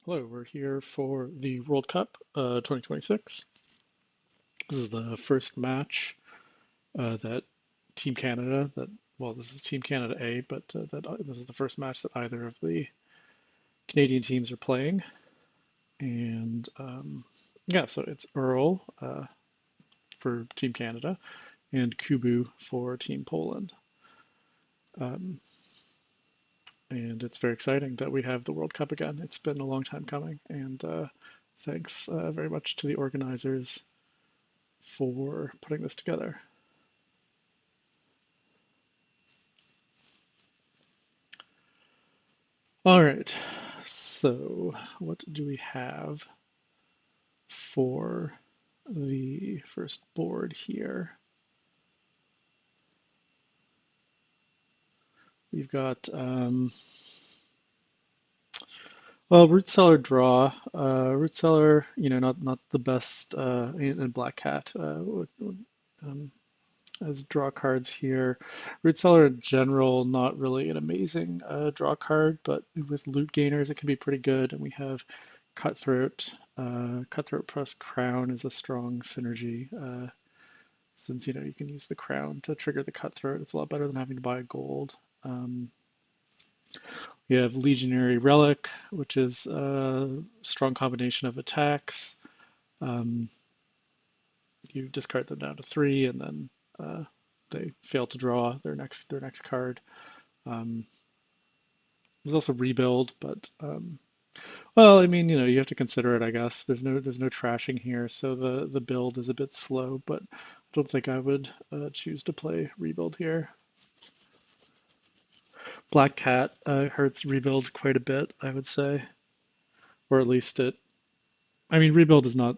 Hello, we're here for the World Cup 2026. This is the first match that Team Canada, this is Team Canada A, but this is the first match that either of the Canadian teams are playing. And yeah, so it's Earl for Team Canada and Kubu for Team Poland. Um, and it's very exciting that we have the World Cup again. It's been a long time coming, and thanks very much to the organizers for putting this together. All right, so what do we have for the first board here? We've got, well, root cellar draw. Root cellar, not the best in Black Cat. Um, as draw cards here. Root cellar in general, not really an amazing draw card, but with loot gainers, it can be pretty good. And we have cutthroat. Cutthroat plus crown is a strong synergy. Since you can use the crown to trigger the cutthroat, it's a lot better than having to buy gold. We have legionary relic, which is a strong combination of attacks. Um, you discard them down to 3, and then they fail to draw their next card. There's also rebuild, but well, I mean, you have to consider it, I guess. There's no trashing here, so the build is a bit slow, but I don't think I would choose to play rebuild here. Black Cat hurts rebuild quite a bit, I would say, or at least it. I mean, rebuild is not,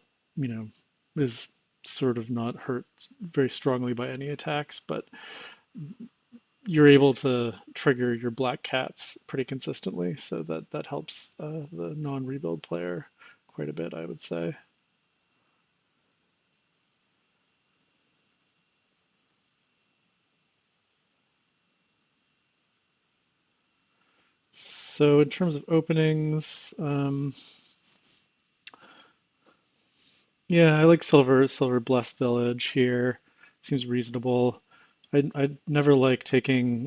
is sort of not hurt very strongly by any attacks, but you're able to trigger your black cats pretty consistently, so that helps the non-rebuild player quite a bit, I would say. So in terms of openings, yeah, I like Silver Blessed Village here. Seems reasonable. I'd never like taking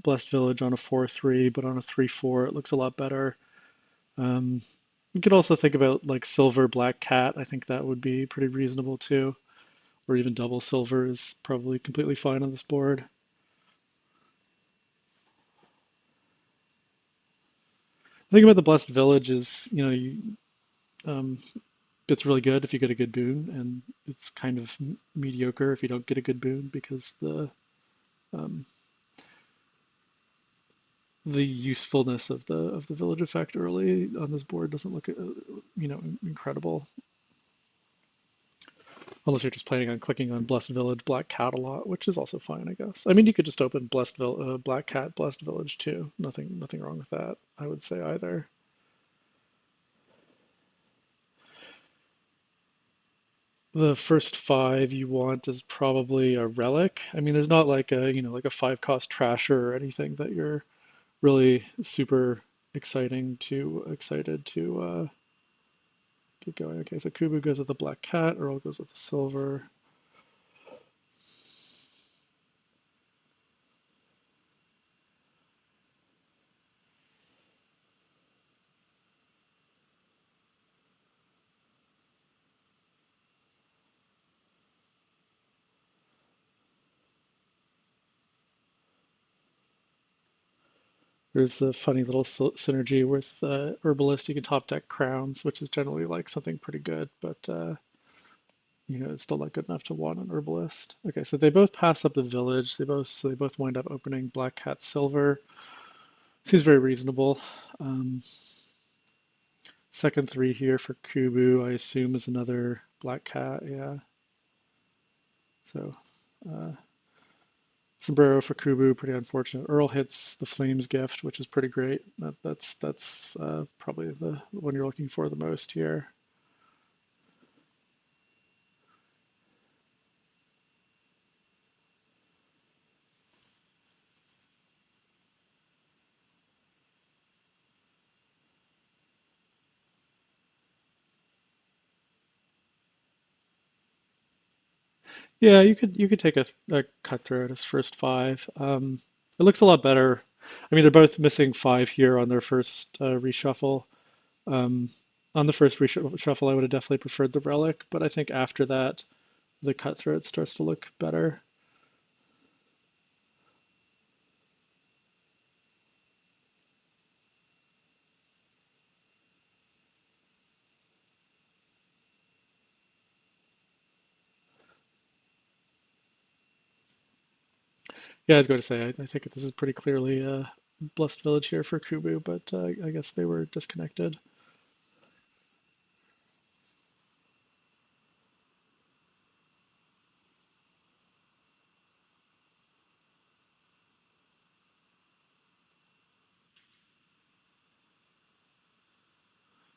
Blessed Village on a 4-3, but on a 3-4 it looks a lot better. Um, you could also think about like Silver Black Cat. I think that would be pretty reasonable too. Or even double silver is probably completely fine on this board. The thing about the Blessed Village is, um, it's really good if you get a good boon, and it's kind of mediocre if you don't get a good boon because um, the usefulness of the village effect early on this board doesn't look, incredible. Unless you're just planning on clicking on Blessed Village Black Cat a lot, which is also fine, I guess. I mean, you could just open Black Cat Blessed Village too. Nothing wrong with that, I would say either. The first 5 you want is probably a relic. I mean, there's not like a 5 cost trasher or anything that you're really super excited to get going. Okay, so Kubu goes with the black cat, Earl goes with the silver. There's a funny little synergy with Herbalist. You can top deck crowns, which is generally like something pretty good, but it's still not good enough to want an Herbalist. Okay, so they both pass up the village. They both wind up opening Black Cat Silver. Seems very reasonable. Um, Second 3 here for Kubu, I assume, is another Black Cat. Yeah. So uh, Sombrero for Kubu, pretty unfortunate. Earl hits the Flames Gift, which is pretty great. That's probably the one you're looking for the most here. Yeah, you could take a cutthroat as first five. It looks a lot better. I mean, they're both missing five here on their first reshuffle. Um, on the first reshuffle, I would have definitely preferred the relic, but I think after that, the cutthroat starts to look better. Yeah, I was going to say, I think this is pretty clearly a Blessed Village here for Kubu, but I guess they were disconnected.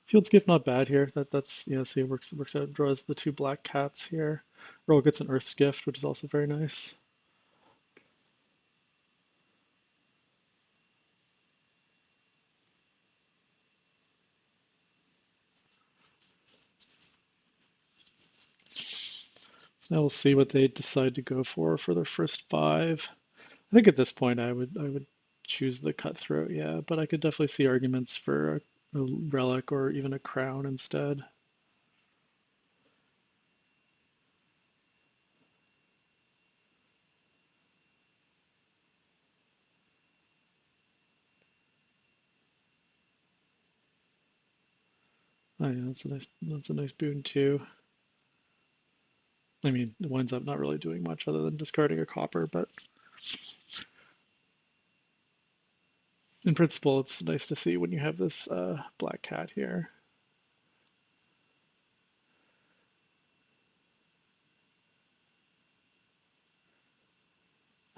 Field's Gift not bad here. That's see it works out. Draws the two black cats here. Earl gets an Earth's Gift, which is also very nice. Now we'll see what they decide to go for their first five. I think at this point I would choose the cutthroat, yeah, but I could definitely see arguments for a relic or even a crown instead. Oh yeah, that's a nice boon too. I mean, it winds up not really doing much other than discarding a copper, but in principle, it's nice to see when you have this black cat here.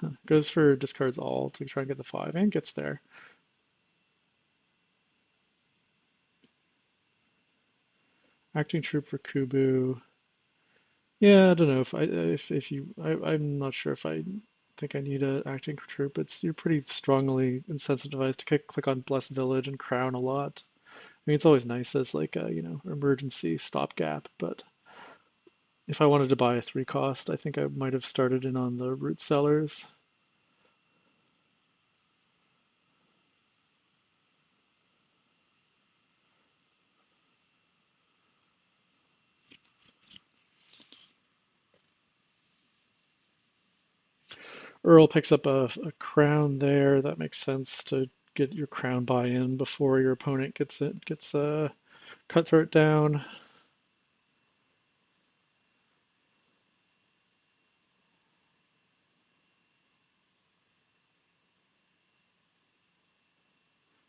Huh. Goes for discards all to try and get the five, and gets there. Acting troop for Kubu. Yeah, I don't know if you I'm not sure if I think I need a acting troop. You're pretty strongly incentivized to click on Blessed Village and Crown a lot. I mean, it's always nice as like a emergency stopgap, but if I wanted to buy a three cost, I think I might have started in on the root sellers. Earl picks up a crown there. That makes sense to get your crown buy-in before your opponent gets a cutthroat down.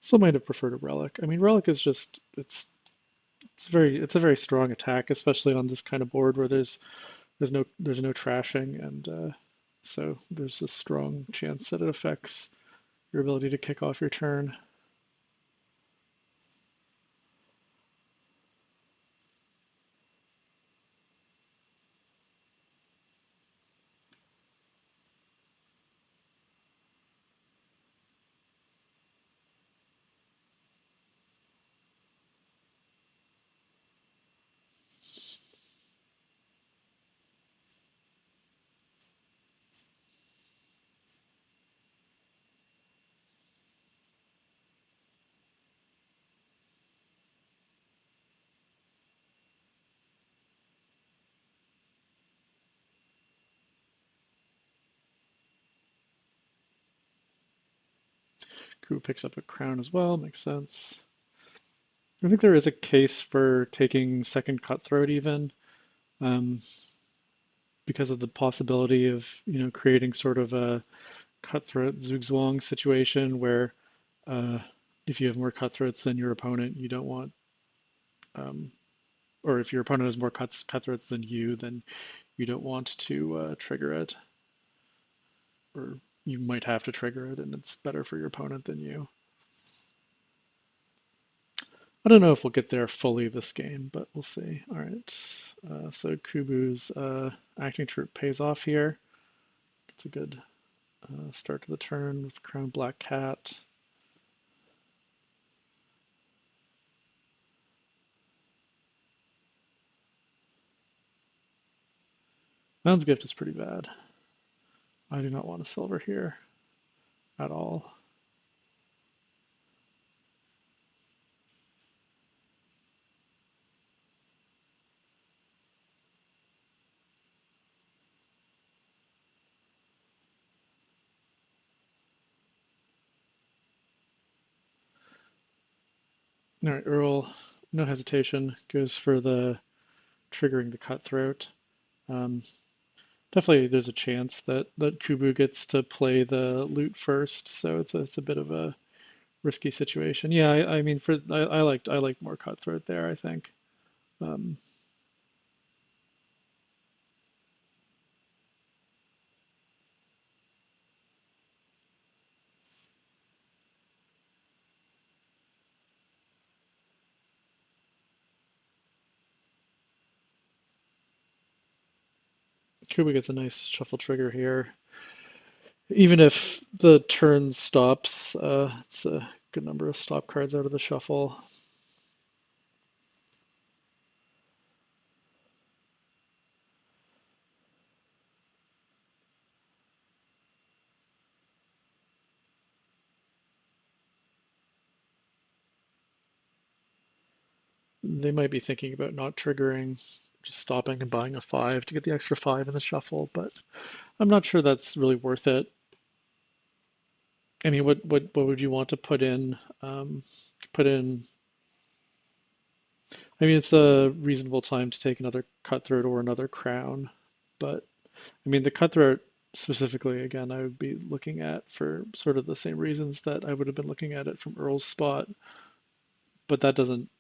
Still might have preferred a relic. I mean, relic is just it's a very strong attack, especially on this kind of board where there's no trashing, and so there's a strong chance that it affects your ability to kick off your turn. Kubu picks up a crown as well, makes sense. I think there is a case for taking second cutthroat even, um, because of the possibility of creating sort of a cutthroat zugzwang situation where uh, if you have more cutthroats than your opponent, you don't want, um, or if your opponent has more cutthroats than you, then you don't want to trigger it, or you might have to trigger it, and it's better for your opponent than you. I don't know if we'll get there fully this game, but we'll see. All right, so Kubu's acting troop pays off here. It's a good start to the turn with Crown Black Cat. Mound's Gift is pretty bad. I do not want a silver here at all. All right, Earl, no hesitation, goes for the triggering the cutthroat. Um, Definitely, there's a chance that Kubu gets to play the loot first, so it's a bit of a risky situation. Yeah, I mean, I liked more cutthroat there, I think. Um, Kubu gets a nice shuffle trigger here. Even if the turn stops, it's a good number of stop cards out of the shuffle. They might be thinking about not triggering, just stopping and buying a 5 to get the extra 5 in the shuffle, but I'm not sure that's really worth it. I mean, what would you want to put in? Put in. I mean, it's a reasonable time to take another cutthroat or another crown, but I mean, the cutthroat specifically, again, I would be looking at for sort of the same reasons that I would have been looking at it from Earl's spot, but that doesn't,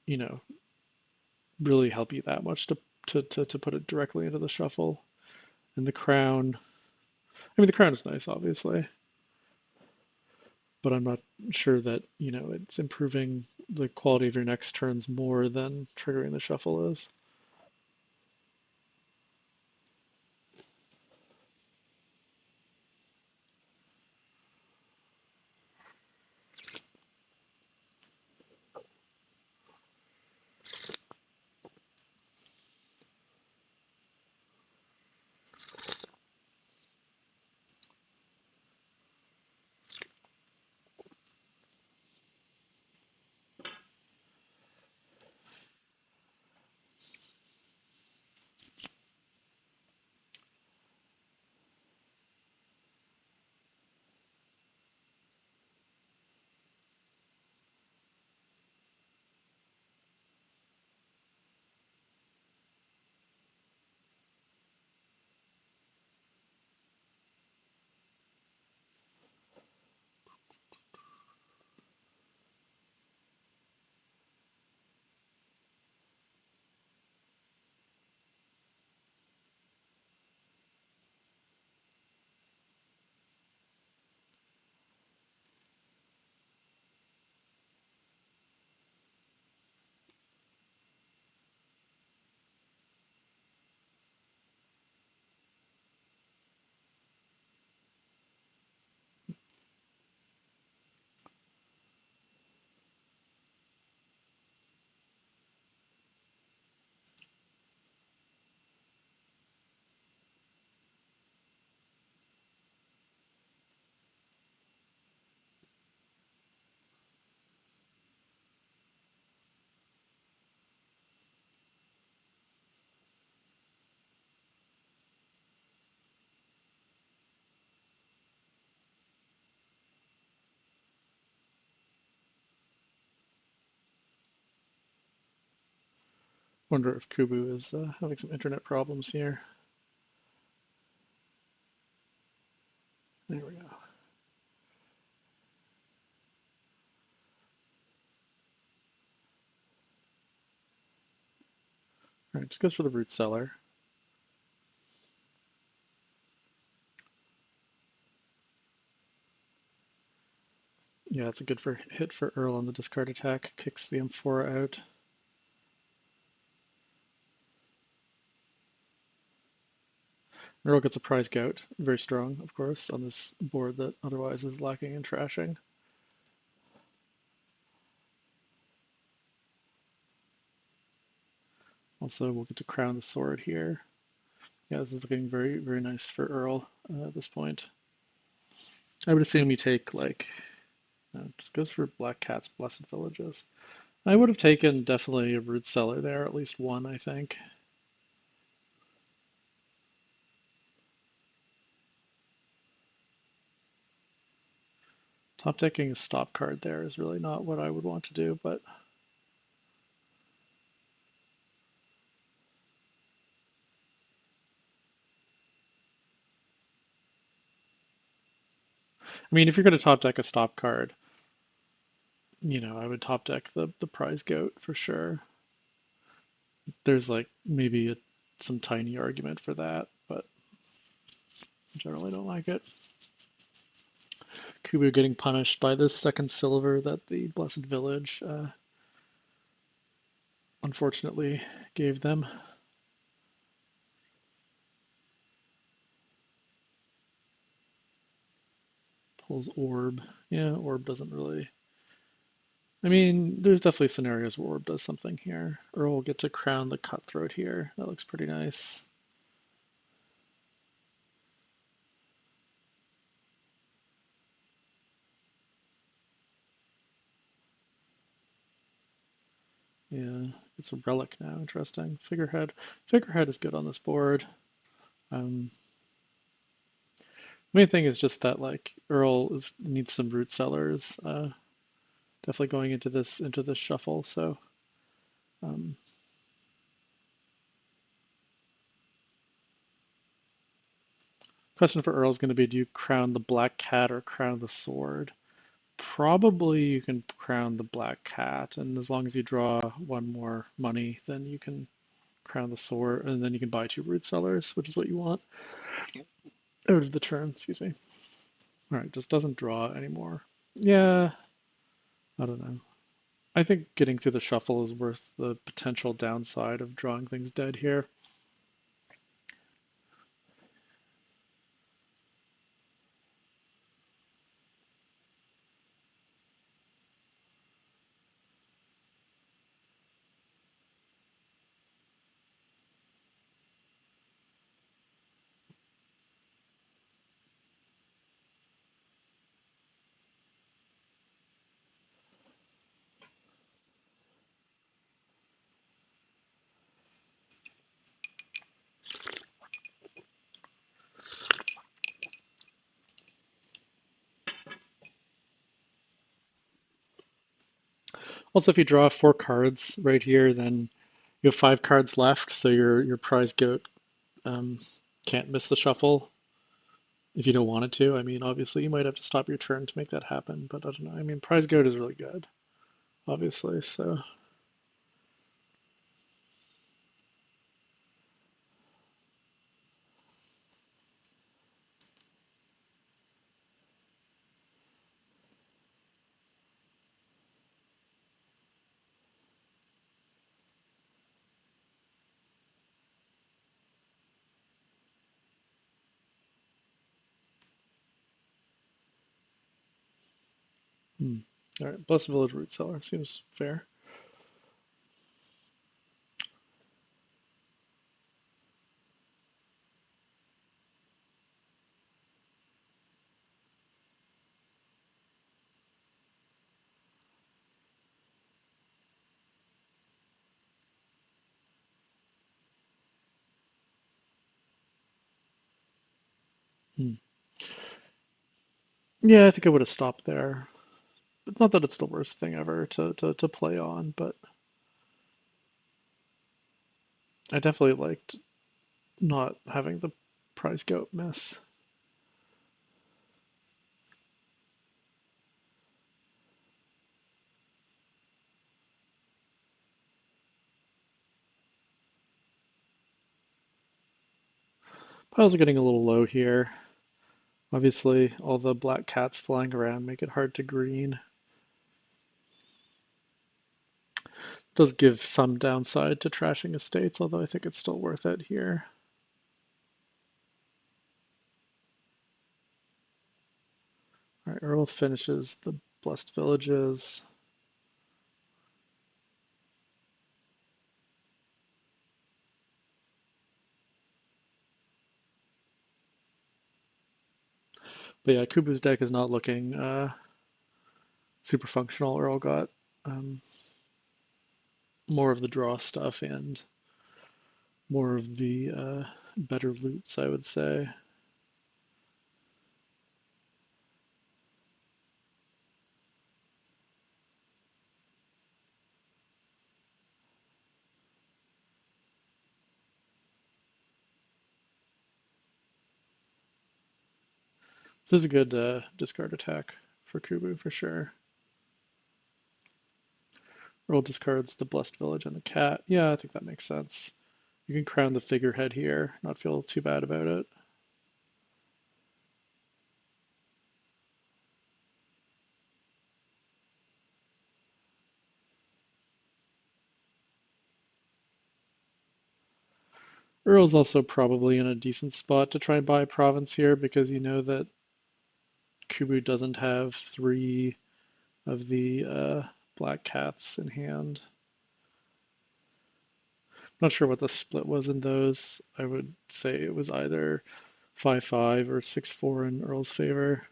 really help you that much to put it directly into the shuffle. And the crown, I mean, the crown is nice, obviously, but I'm not sure that, it's improving the quality of your next turns more than triggering the shuffle is. Wonder if Kubu is having some internet problems here. There we go. All right, just goes for the root cellar. Yeah, it's a good hit for Earl on the discard attack. Kicks the M4 out. Earl gets a prize gout. Very strong, of course, on this board that otherwise is lacking in trashing. Also, we'll get to crown the sword here. Yeah, this is looking very, very nice for Earl at this point. I would assume you take like, just goes for Black Cat's Blessed Villages. I would have taken definitely a root cellar there, at least one, I think. Top decking a stop card there is really not what I would want to do, but I mean, if you're going to top deck a stop card, I would top deck the prize goat for sure. There's like maybe some tiny argument for that, but I generally don't like it. Kubu getting punished by this second silver that the Blessed Village unfortunately gave them. Pulls Orb. Yeah, Orb doesn't really. I mean, there's definitely scenarios where Orb does something here. Earl will get to crown the Cutthroat here. That looks pretty nice. Yeah, it's a relic now. Interesting. Figurehead. Figurehead is good on this board. Main thing is just that like Earl needs some root cellars. Definitely going into this shuffle. So um, question for Earl is going to be: do you crown the Black Cat or crown the sword? Probably you can crown the Black Cat, and as long as you draw one more money, then you can crown the sword, and then you can buy two root cellars, which is what you want out of the turn. Excuse me. All right, just doesn't draw anymore. Yeah, I don't know. I think getting through the shuffle is worth the potential downside of drawing things dead here. Also, if you draw four cards right here, then you have five cards left, so your prize goat um, can't miss the shuffle if you don't want it to. I mean, obviously, you might have to stop your turn to make that happen, but I don't know. I mean, prize goat is really good, obviously, so. Hmm. All right, Blessed Village Root Cellar seems fair. Hmm. Yeah, I think I would have stopped there. Not that it's the worst thing ever to play on, but I definitely liked not having the prize goat miss. Piles are getting a little low here. Obviously, all the black cats flying around make it hard to green. Does give some downside to trashing estates, although I think it's still worth it here. All right, Earl finishes the Blessed Villages. But yeah, Kubu's deck is not looking super functional. Earl got um, more of the draw stuff and more of the better loots, I would say. This is a good discard attack for Kubu for sure. Earl discards the Blessed Village and the cat. Yeah, I think that makes sense. You can crown the figurehead here, not feel too bad about it. Earl's also probably in a decent spot to try and buy a province here because you know that Kubu doesn't have three of the black cats in hand. Not sure what the split was in those. I would say it was either 5-5 or 6-4 in Earl's favor.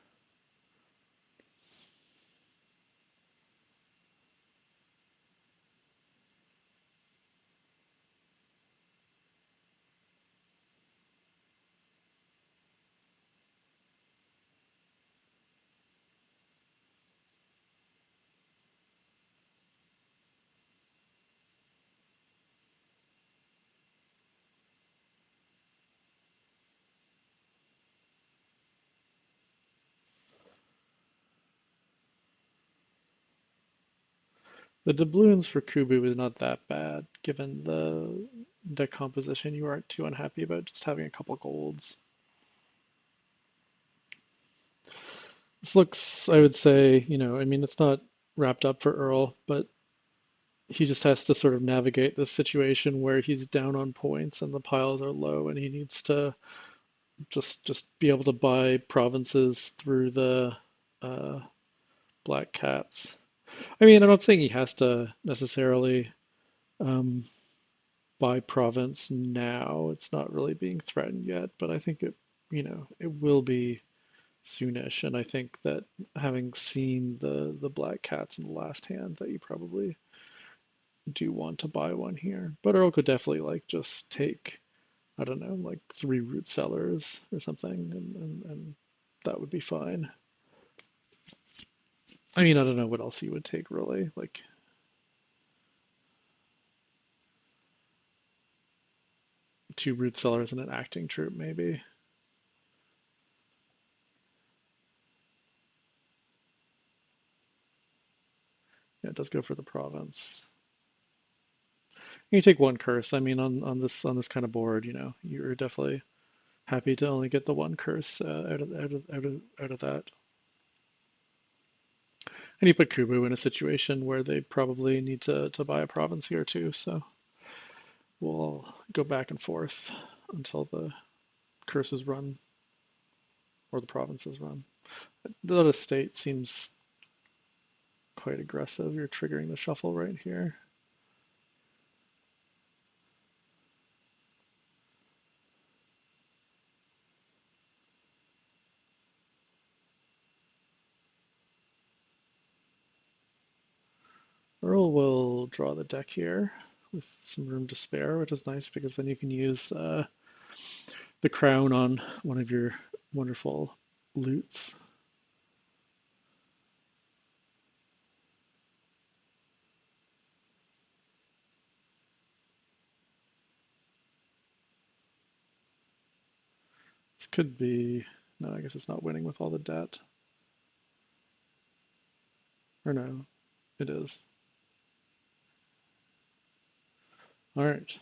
The doubloons for Kubu is not that bad, given the deck composition. You aren't too unhappy about just having a couple golds. This looks, I would say, I mean, it's not wrapped up for Earl, but he just has to sort of navigate this situation where he's down on points and the piles are low, and he needs to just be able to buy provinces through the uh, black cats. I mean, I'm not saying he has to necessarily um, buy province now. It's not really being threatened yet, but I think it will be soonish. And I think that having seen the black cats in the last hand, that you probably do want to buy one here. But Earl could definitely like just take, I don't know, like 3 root cellars or something, and that would be fine. I mean, I don't know what else you would take really. Like 2 root cellars and an acting troop, maybe. Yeah, it does go for the province. You take 1 curse. I mean, on this kind of board, you're definitely happy to only get the 1 curse out of that. And you put Kubu in a situation where they probably need to buy a province here too. So we'll go back and forth until the curses run or the provinces run. The other state seems quite aggressive. You're triggering the shuffle right here. Earl will draw the deck here with some room to spare, which is nice because then you can use the crown on one of your wonderful loots. This could be, no, I guess it's not winning with all the debt. Or no, it is. All right.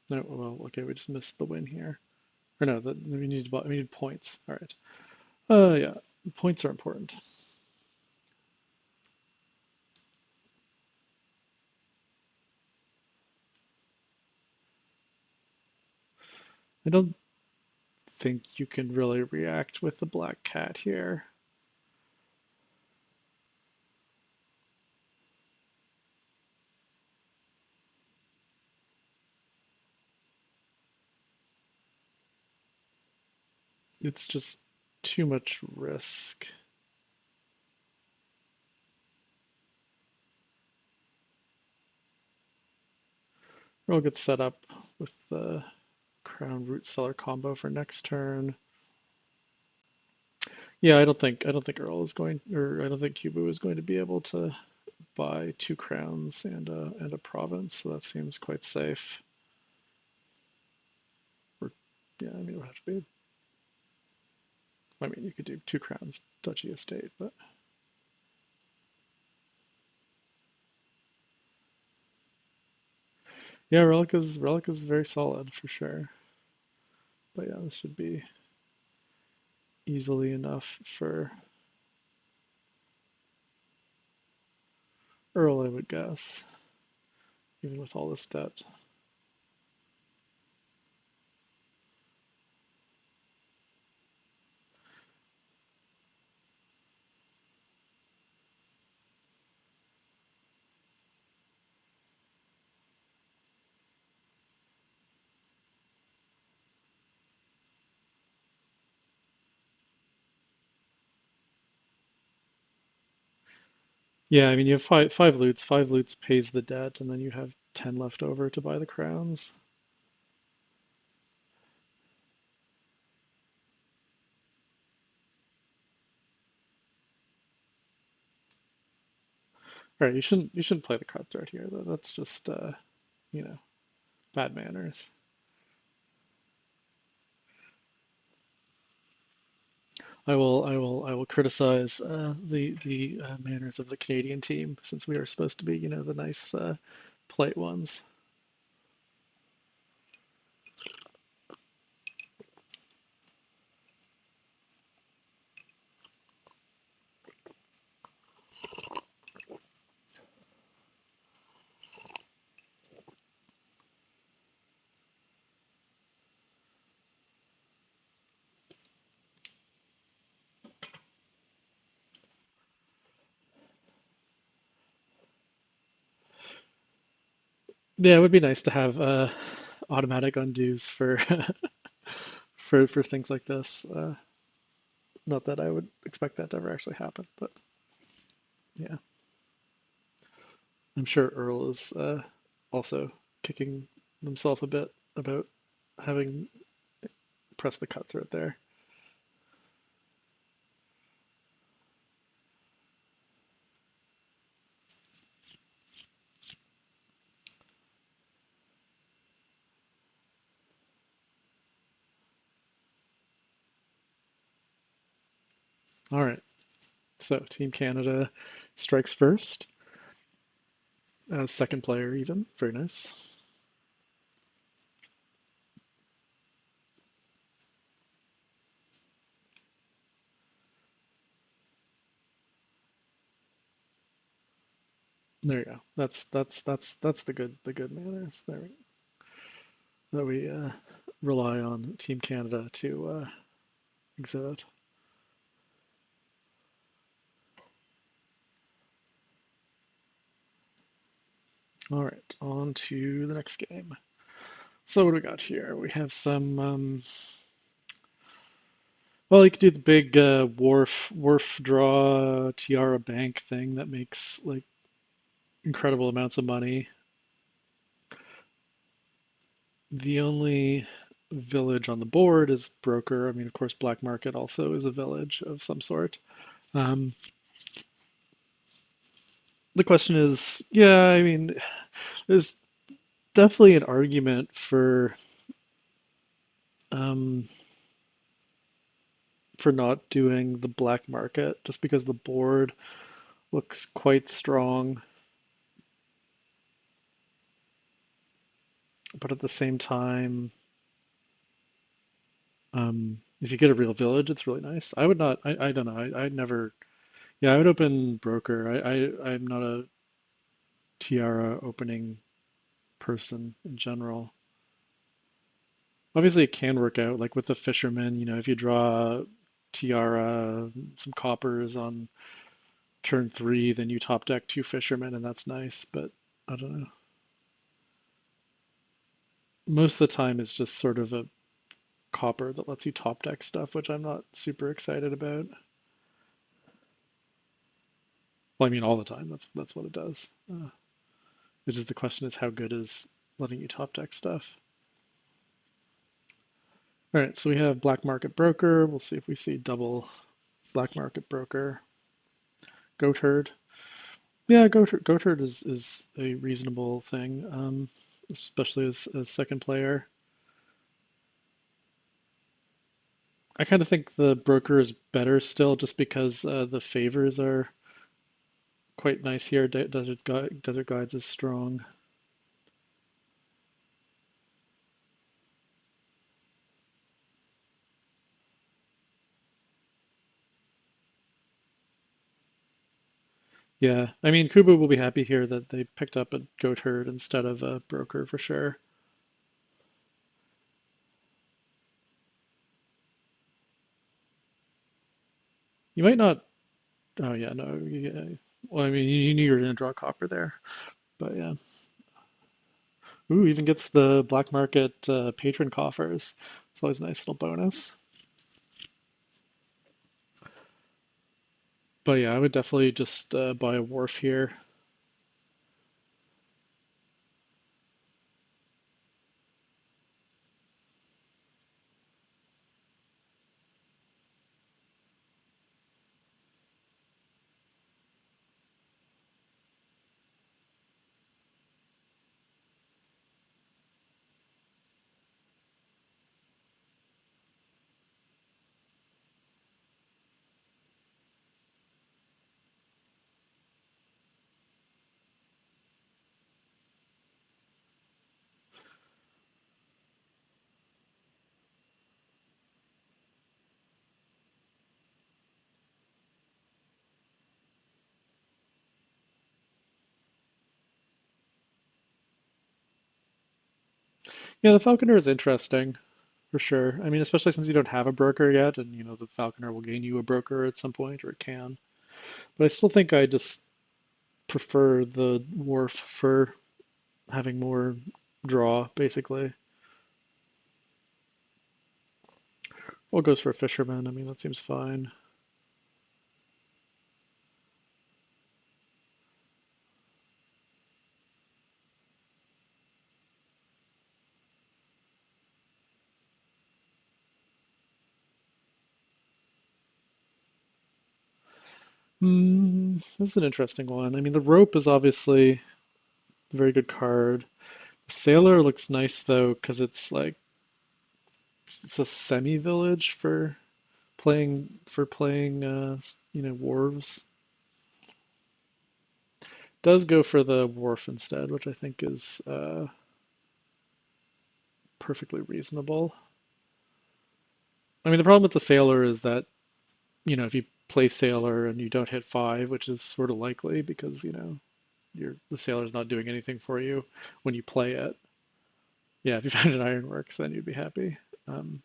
No, well, okay, we just missed the win here. Or no, we need points. All right. Yeah, points are important. I don't think you can really react with the black cat here. It's just too much risk. Earl gets set up with the Crown Root Cellar combo for next turn. Yeah, I don't think Earl is going, or I don't think Kubu is going to be able to buy two crowns and a province, so that seems quite safe. Or yeah, I mean it would have to be. I mean you could do two crowns, duchy estate, but yeah, Relic is very solid for sure. But yeah, this should be easily enough for Earl, I would guess, even with all this debt. Yeah, I mean you have five loots. Five loots pays the debt, and then you have 10 left over to buy the crowns. All right, you shouldn't play the cutthroat here. That's just you know, bad manners. I will criticize the manners of the Canadian team since we are supposed to be, the nice polite ones. Yeah, it would be nice to have automatic undos for for things like this. Not that I would expect that to ever actually happen, but yeah, I'm sure Earl is also kicking himself a bit about having pressed the cutthroat there. All right, so Team Canada strikes first, second player even. Very nice. There you go. That's the good manners there that we rely on Team Canada to exhibit. All right, on to the next game. So what do we got here? We have some. Well, you could do the big wharf draw Tiara Bank thing that makes like incredible amounts of money. The only village on the board is broker. I mean, of course, black market also is a village of some sort. Um, the question is, yeah, I mean, there's definitely an argument um, for not doing the black market just because the board looks quite strong, but at the same time, if you get a real village, it's really nice. I would not, I don't know, I'd never, yeah, I would open broker. I'm not a tiara opening person in general. Obviously, it can work out, like with the fisherman, if you draw tiara, some coppers on turn three, then you top deck two fishermen, and that's nice, but I don't know. Most of the time, it's just sort of a copper that lets you top deck stuff, which I'm not super excited about. Well, I mean all the time. That's what it does. Which is the question is how good is letting you top deck stuff. All right, so we have black market broker. We'll see if we see double black market broker. Goat herd. Yeah, goat herd is a reasonable thing, especially as second player. I kind of think the broker is better still, just because the favors are quite nice here. Desert Guides is strong. Yeah, I mean, Kubu will be happy here that they picked up a goat herd instead of a broker for sure. You might not. Oh yeah, no. Yeah. Well, I mean, you knew you were gonna draw copper there, but yeah. Ooh, even gets the black market patron coffers. It's always a nice little bonus. But yeah, I would definitely just buy a wharf here. Yeah, the Falconer is interesting for sure. I mean, especially since you don't have a broker yet, and you know the Falconer will gain you a broker at some point, or it can. But I still think I just prefer the wharf for having more draw, basically. Well, goes for a fisherman. I mean, that seems fine. This is an interesting one. I mean, the rope is obviously a very good card. The sailor looks nice though, because it's a semi-village for playing you know, wharves. Does go for the wharf instead, which I think is perfectly reasonable. I mean, the problem with the sailor is that, you know, if you play sailor and you don't hit five, which is sort of likely because, you know, the sailor's not doing anything for you when you play it. Yeah, if you found an ironworks, then you'd be happy. Um,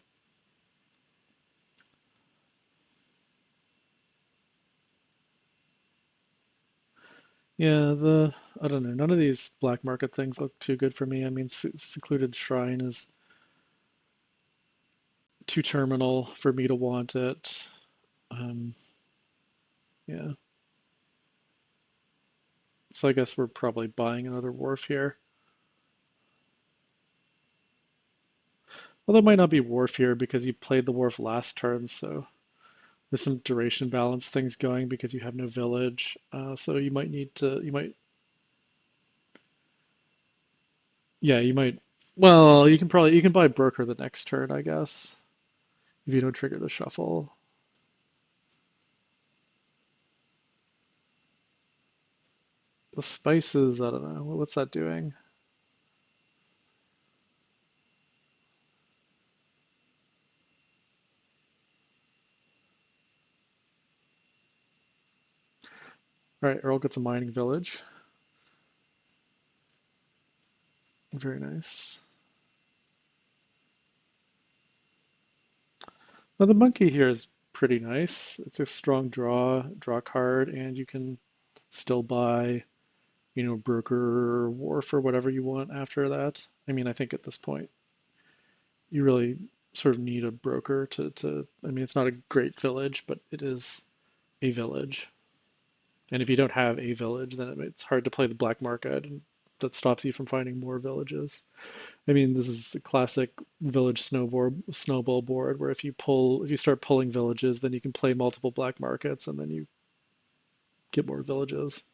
yeah, I don't know. None of these black market things look too good for me. I mean, secluded shrine is too terminal for me to want it. Um, yeah, so I guess we're probably buying another wharf here. Well, that might not be wharf here because you played the wharf last turn, so there's some duration balance things going because you have no village. So you might need to, yeah, you might, well, you can buy broker the next turn, I guess, if you don't trigger the shuffle. The spices, I don't know. What's that doing? All right, Earl gets a mining village. Very nice. Now the monkey here is pretty nice. It's a strong draw card, and you can still buy, you know, broker, wharf, or whatever you want after that. I mean, I think at this point, you really sort of need a broker to I mean, it's not a great village, but it is a village. And if you don't have a village, then it's hard to play the black market, and that stops you from finding more villages. I mean, this is a classic village snowball board where if you start pulling villages, then you can play multiple black markets, and then you get more villages.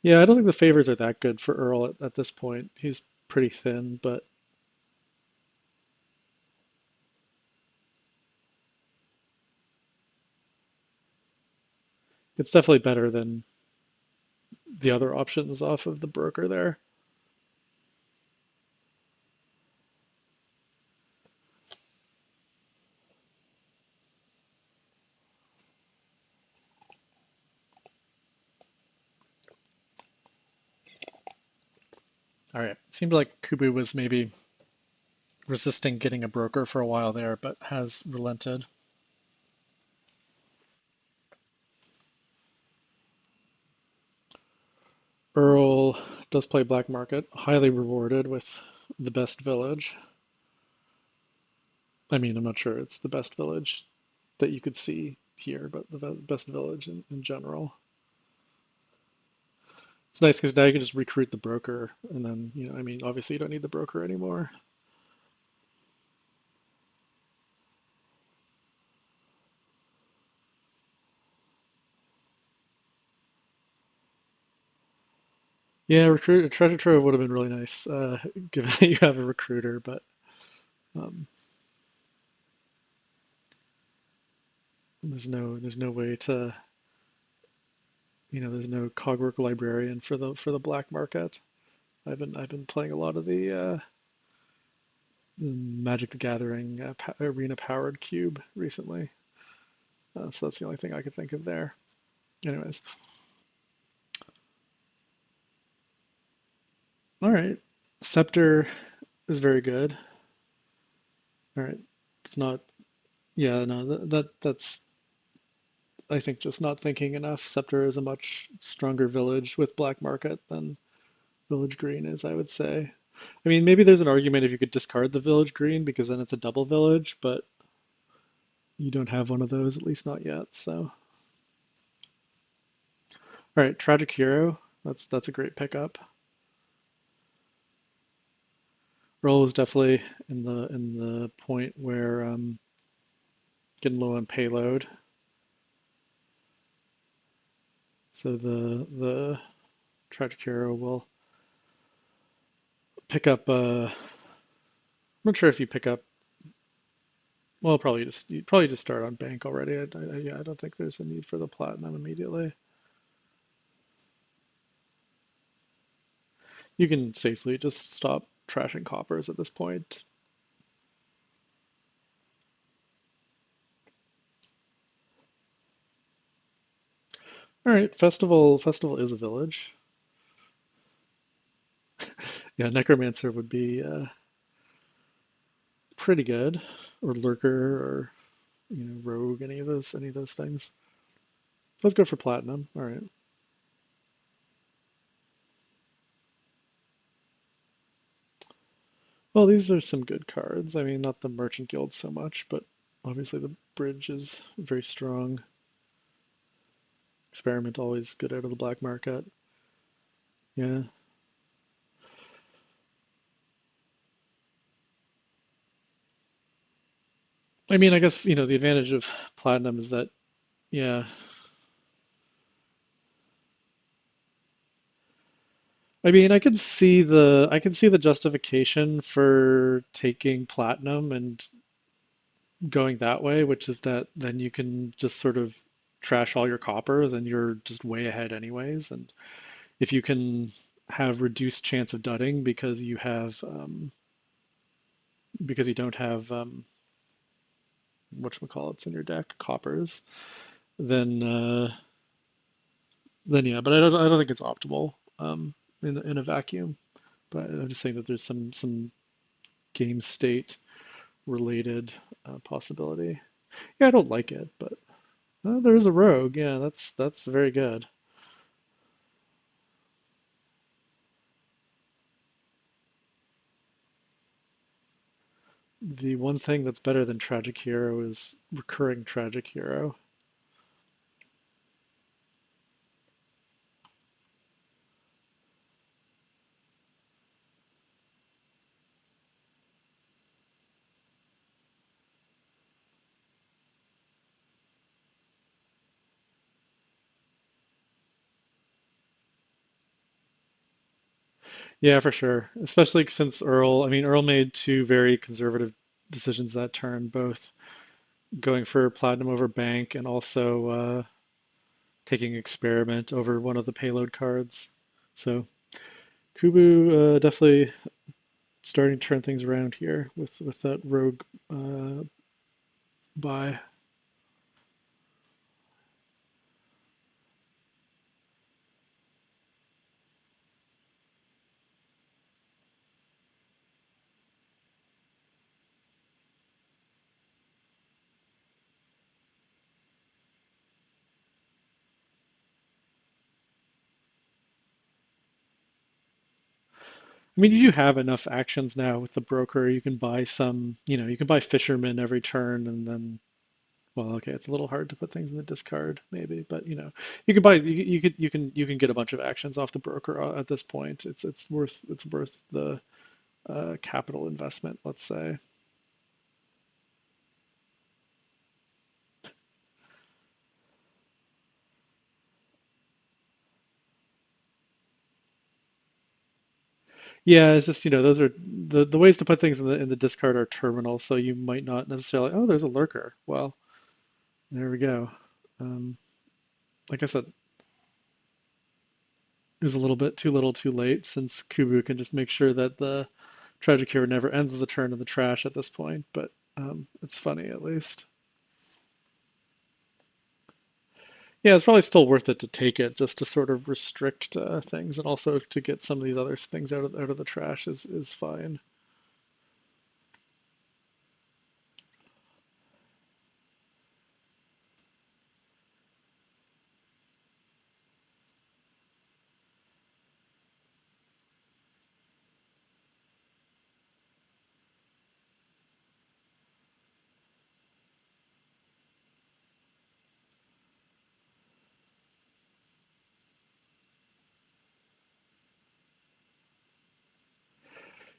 Yeah, I don't think the favors are that good for Earl at this point. He's pretty thin, but it's definitely better than the other options off of the broker there. All right. Seemed like Kubu was maybe resisting getting a broker for a while there, but has relented. Earl does play black market, highly rewarded with the best village. I mean, I'm not sure it's the best village that you could see here, but the best village in general. It's nice because now you can just recruit the broker, and then, I mean, obviously you don't need the broker anymore. Yeah, recruit a treasure trove would have been really nice, given that you have a recruiter, but um, there's no way to, there's no cogwork librarian for the black market. I've been playing a lot of the Magic the Gathering arena powered cube recently, so that's the only thing I could think of there. Anyways, all right, Scepter is very good. All right, it's not. Yeah, no, that's I think just not thinking enough. Scepter is a much stronger village with black market than Village Green is, I would say. I mean, maybe there's an argument if you could discard the Village Green because then it's a double village, but you don't have one of those, at least not yet. So, all right, Tragic Hero. That's a great pickup. Roll is definitely in the point where getting low on payload. So the Tragic Hero will pick up. I'm not sure if you pick up. Well, you probably just start on bank already. Yeah, I don't think there's a need for the platinum immediately. You can safely just stop trashing coppers at this point. All right, festival is a village. Yeah, necromancer would be pretty good, or lurker, or rogue, any of those things. Let's go for platinum. All right. Well, these are some good cards. I mean, not the Merchant Guild so much, but obviously the bridge is very strong. Experiment always good out of the black market. Yeah. I mean, I guess, the advantage of platinum is that, yeah. I mean, I can see the justification for taking platinum and going that way, which is that then you can just sort of trash all your coppers and you're just way ahead anyways. And if you can have reduced chance of dudding because you don't have whatchamacallits in your deck, coppers, then then yeah, but I don't think it's optimal in a vacuum. But I'm just saying that there's some game state related possibility. Yeah, I don't like it, but Oh, there's a rogue. Yeah, that's very good. The one thing that's better than Tragic Hero is recurring Tragic Hero. Yeah, for sure. Especially since Earl, I mean, Earl made two very conservative decisions that turn, both going for Platinum over Bank and also taking Experiment over one of the payload cards. So Kubu definitely starting to turn things around here with that rogue buy. I mean, you do have enough actions now with the broker. You can buy some, you can buy Fisherman every turn, and then, well, okay, it's a little hard to put things in the discard, maybe, but you can buy, you can get a bunch of actions off the broker at this point. It's worth the capital investment, let's say. Yeah, it's just, those are the ways to put things in the discard are terminal, so you might not necessarily, oh, there's a lurker. Well, there we go. Um, like I said, is a little bit too little too late since Kubu can just make sure that the Tragic Hero never ends the turn in the trash at this point, but it's funny at least. Yeah, it's probably still worth it to take it just to sort of restrict things and also to get some of these other things out of the trash is fine.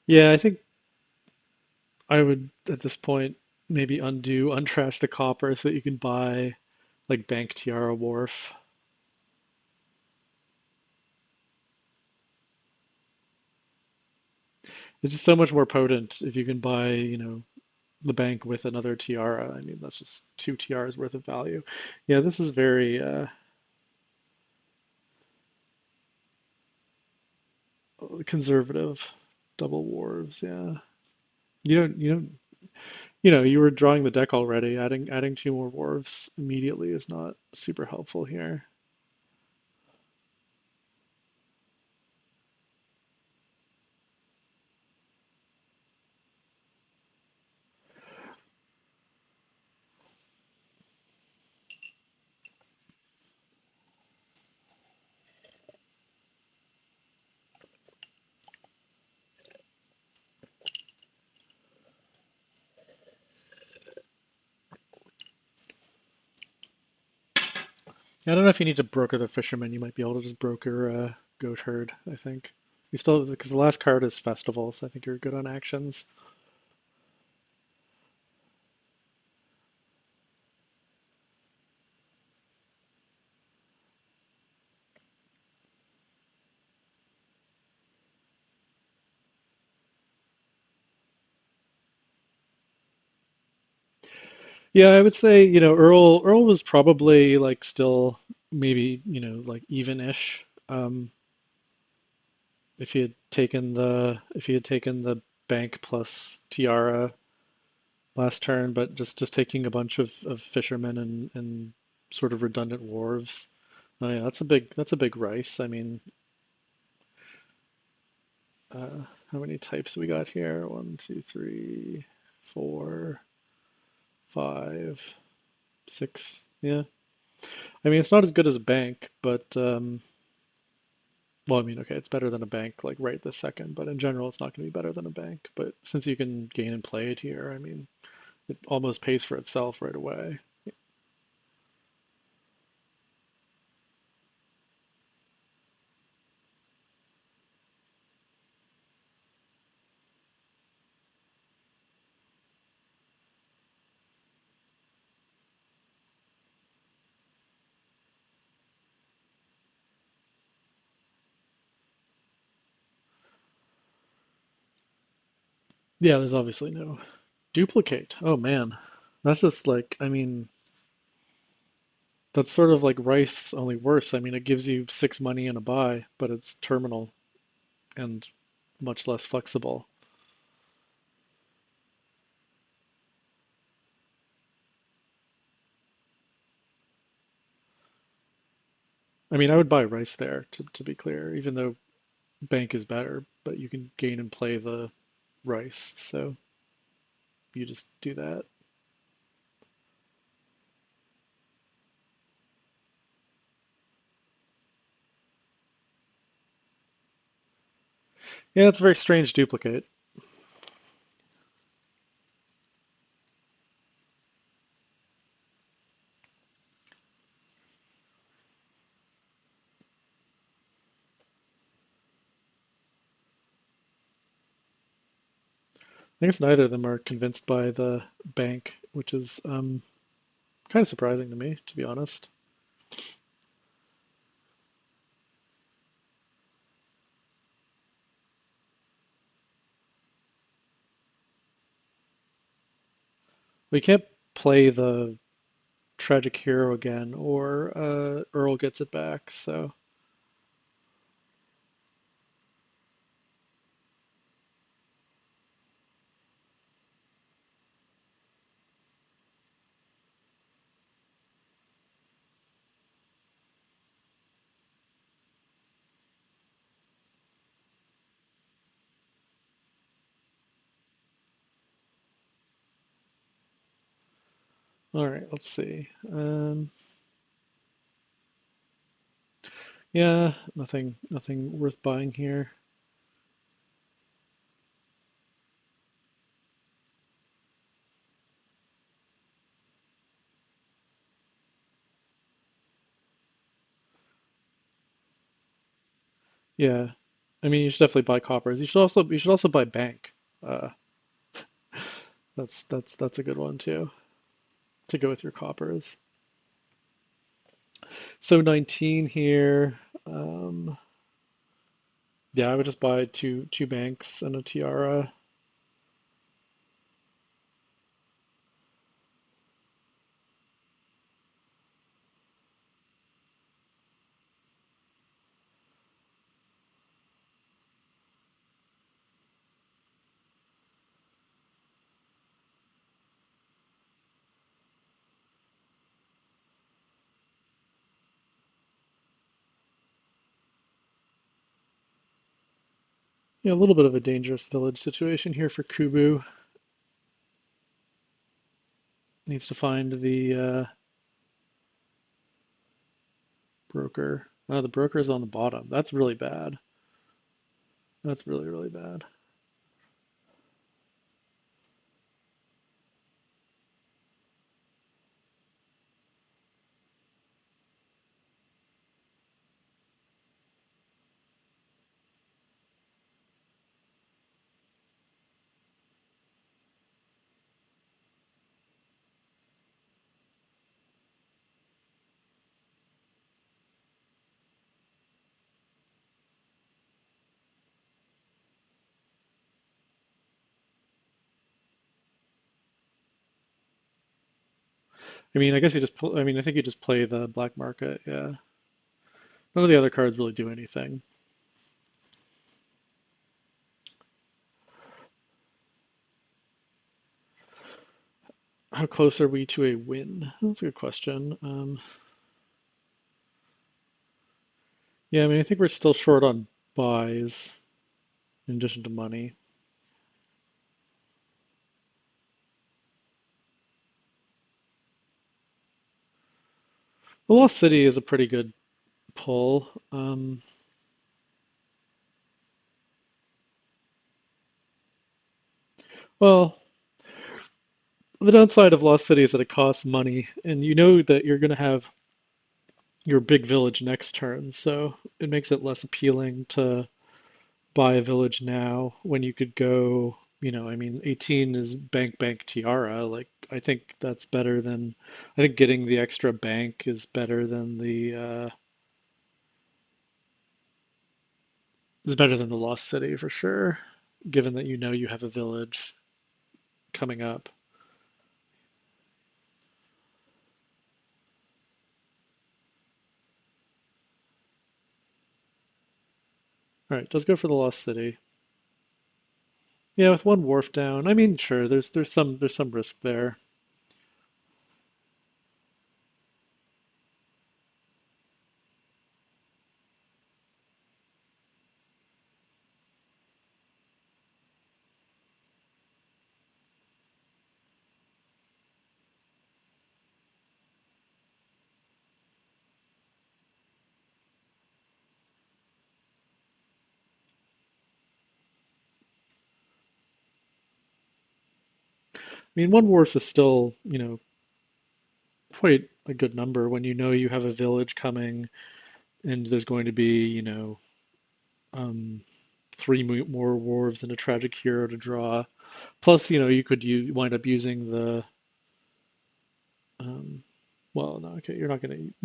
Yeah, I think I would at this point maybe untrash the copper so that you can buy like Bank Tiara Wharf. It's just so much more potent if you can buy, the bank with another tiara. I mean, that's just two tiaras worth of value. Yeah, this is very conservative. Double wharves, yeah. You were drawing the deck already. Adding two more wharves immediately is not super helpful here. I don't know if you need to broker the fisherman. You might be able to just broker goat herd, I think. You still, because the last card is festival, so I think you're good on actions. Yeah, I would say, Earl was probably like still maybe, like even-ish. If he had taken the bank plus Tiara last turn, but just taking a bunch of fishermen and sort of redundant wharves. Oh yeah, that's a big rice. I mean, how many types we got here? One, two, three, four, five, six. Yeah. I mean, it's not as good as a bank, but well, I mean, okay, it's better than a bank like right this second, but in general, it's not going to be better than a bank. But since you can gain and play it here, I mean, it almost pays for itself right away. Yeah, there's obviously no duplicate. Oh man, that's just like, I mean, that's sort of like rice, only worse. I mean, it gives you six money and a buy, but it's terminal and much less flexible. I mean, I would buy rice there to be clear, even though bank is better, but you can gain and play the rice, so you just do that. Yeah, it's a very strange duplicate. I guess neither of them are convinced by the bank, which is kind of surprising to me, to be honest. We can't play the tragic hero again, or Earl gets it back. So, all right, let's see. Yeah, nothing worth buying here. Yeah, I mean, you should definitely buy coppers. You should also buy bank. Uh, that's a good one too to go with your coppers. So 19 here. Yeah, I would just buy two banks and a tiara. Yeah, a little bit of a dangerous village situation here for Kubu. Needs to find the broker. Oh, the broker's on the bottom. That's really bad. That's really, really bad. I mean, I guess you just. I mean, I think you just play the black market. Yeah. None of the other cards really do anything. How close are we to a win? That's a good question. Yeah, I mean, I think we're still short on buys in addition to money. The Lost City is a pretty good pull. Well, the downside of Lost City is that it costs money, and you know that you're going to have your big village next turn, so it makes it less appealing to buy a village now when you could go, I mean, 18 is bank tiara. Like, I think that's better than, I think getting the extra bank is better than the Lost City for sure, given that you know you have a village coming up. All right, let's go for the Lost City. Yeah, with one wharf down. I mean, sure, there's some risk there. I mean, one wharf is still, quite a good number when you know you have a village coming and there's going to be, um, three more wharves and a tragic hero to draw. Plus, you could wind up using the, um, well, no, okay, you're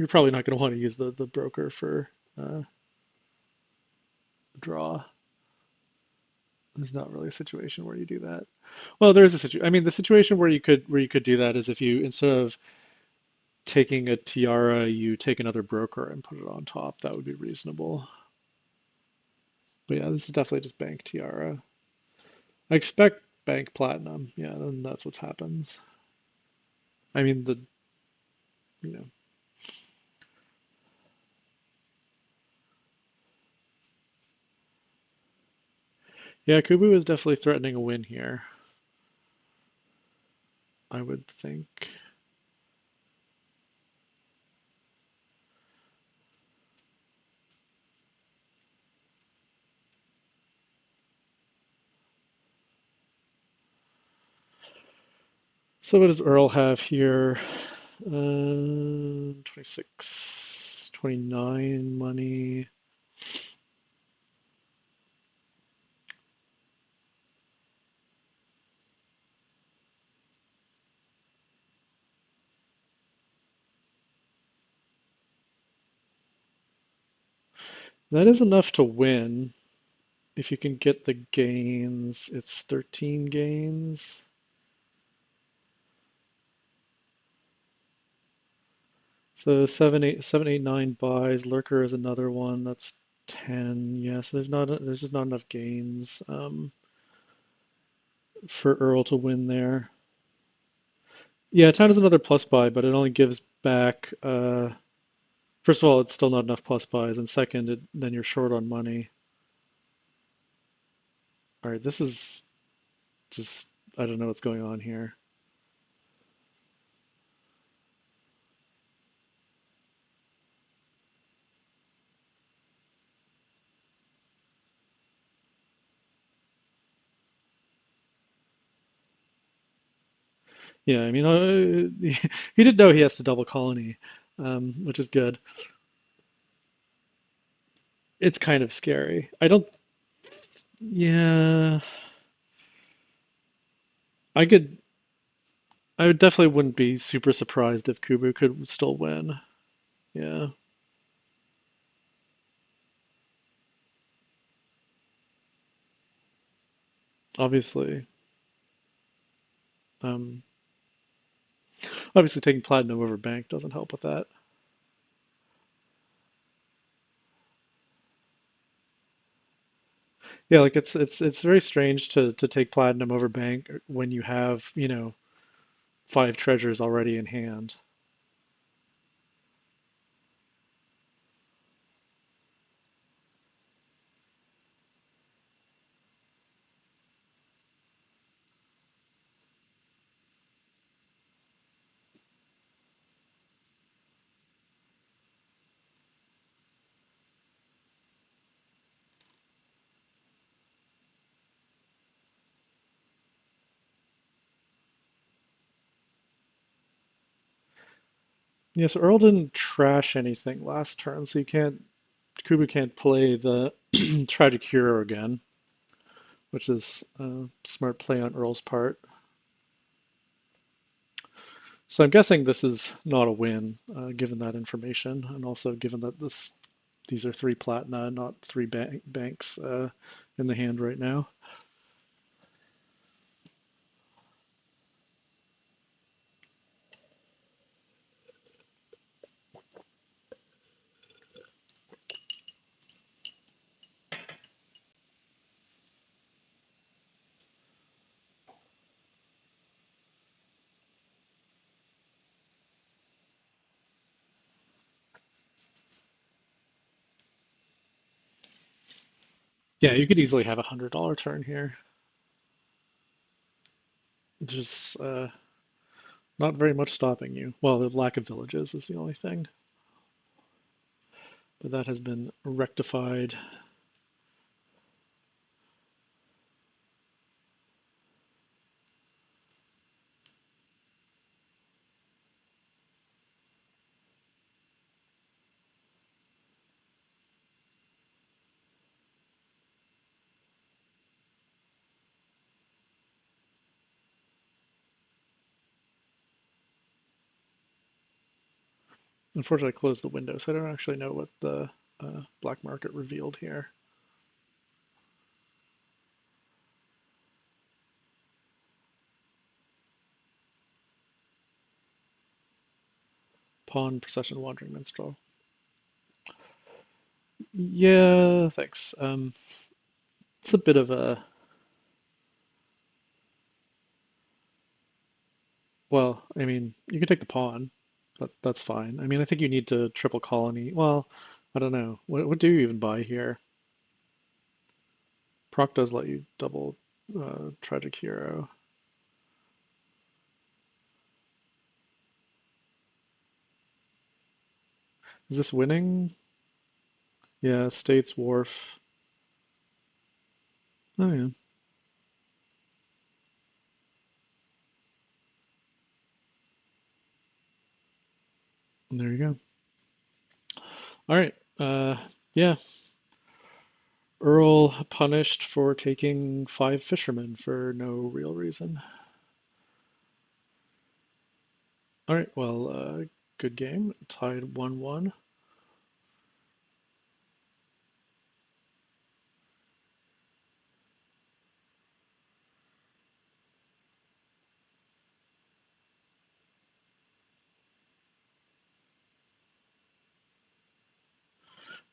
probably not gonna want to use the broker for draw. There's not really a situation where you do that. Well, there is a situation. I mean, the situation where you could do that is if you instead of taking a tiara, you take another broker and put it on top. That would be reasonable. But yeah, this is definitely just bank tiara. I expect bank platinum. Yeah, then that's what happens. I mean, you know, yeah, Kubu is definitely threatening a win here, I would think. So what does Earl have here? 26, 29 money. That is enough to win. If you can get the gains, it's 13 gains. So 7, 8, 7, 8, 9 buys. Lurker is another one. That's 10. Yeah, so there's just not enough gains for Earl to win there. Yeah, town is another plus buy, but it only gives back. First of all, it's still not enough plus buys, and second, then you're short on money. All right, this is just I don't know what's going on here. Yeah, I mean, he did know he has to double colony, which is good. It's kind of scary. I don't. Yeah, I could. I would definitely wouldn't be super surprised if Kubu could still win. Yeah, obviously. Um, obviously, taking platinum over bank doesn't help with that. Yeah, like it's very strange to take platinum over bank when you have, five treasures already in hand. Yeah, so Earl didn't trash anything last turn, so you can't Kubu can't play the Tragic Hero again, which is a smart play on Earl's part. So I'm guessing this is not a win, given that information, and also given that these are three platina, not three banks in the hand right now. Yeah, you could easily have $100 turn here. There's not very much stopping you. Well, the lack of villages is the only thing, but that has been rectified. Unfortunately, I closed the window, so I don't actually know what the black market revealed here. Pawn, Procession, Wandering Minstrel. Yeah, thanks. It's a bit of a, well, I mean, you can take the pawn. That's fine. I mean, I think you need to triple colony. Well, I don't know. What do you even buy here? Proc does let you double Tragic Hero. Is this winning? Yeah, States, Wharf. Oh, yeah. And there you go. All right. Yeah. Earl punished for taking 5 fishermen for no real reason. All right. Well, good game. Tied 1-1.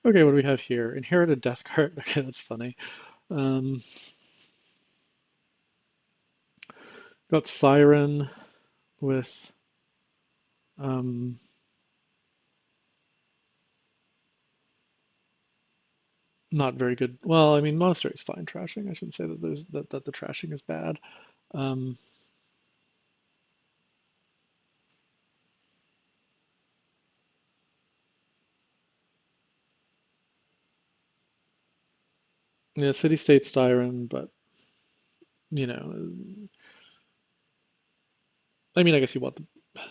Okay, what do we have here? Inherited Death Card. Okay, that's funny. Um, got Siren with um, not very good. Well, I mean, Monastery is fine trashing. I shouldn't say that that the trashing is bad. Um, yeah, City State Siren, but you know, I mean, I guess you want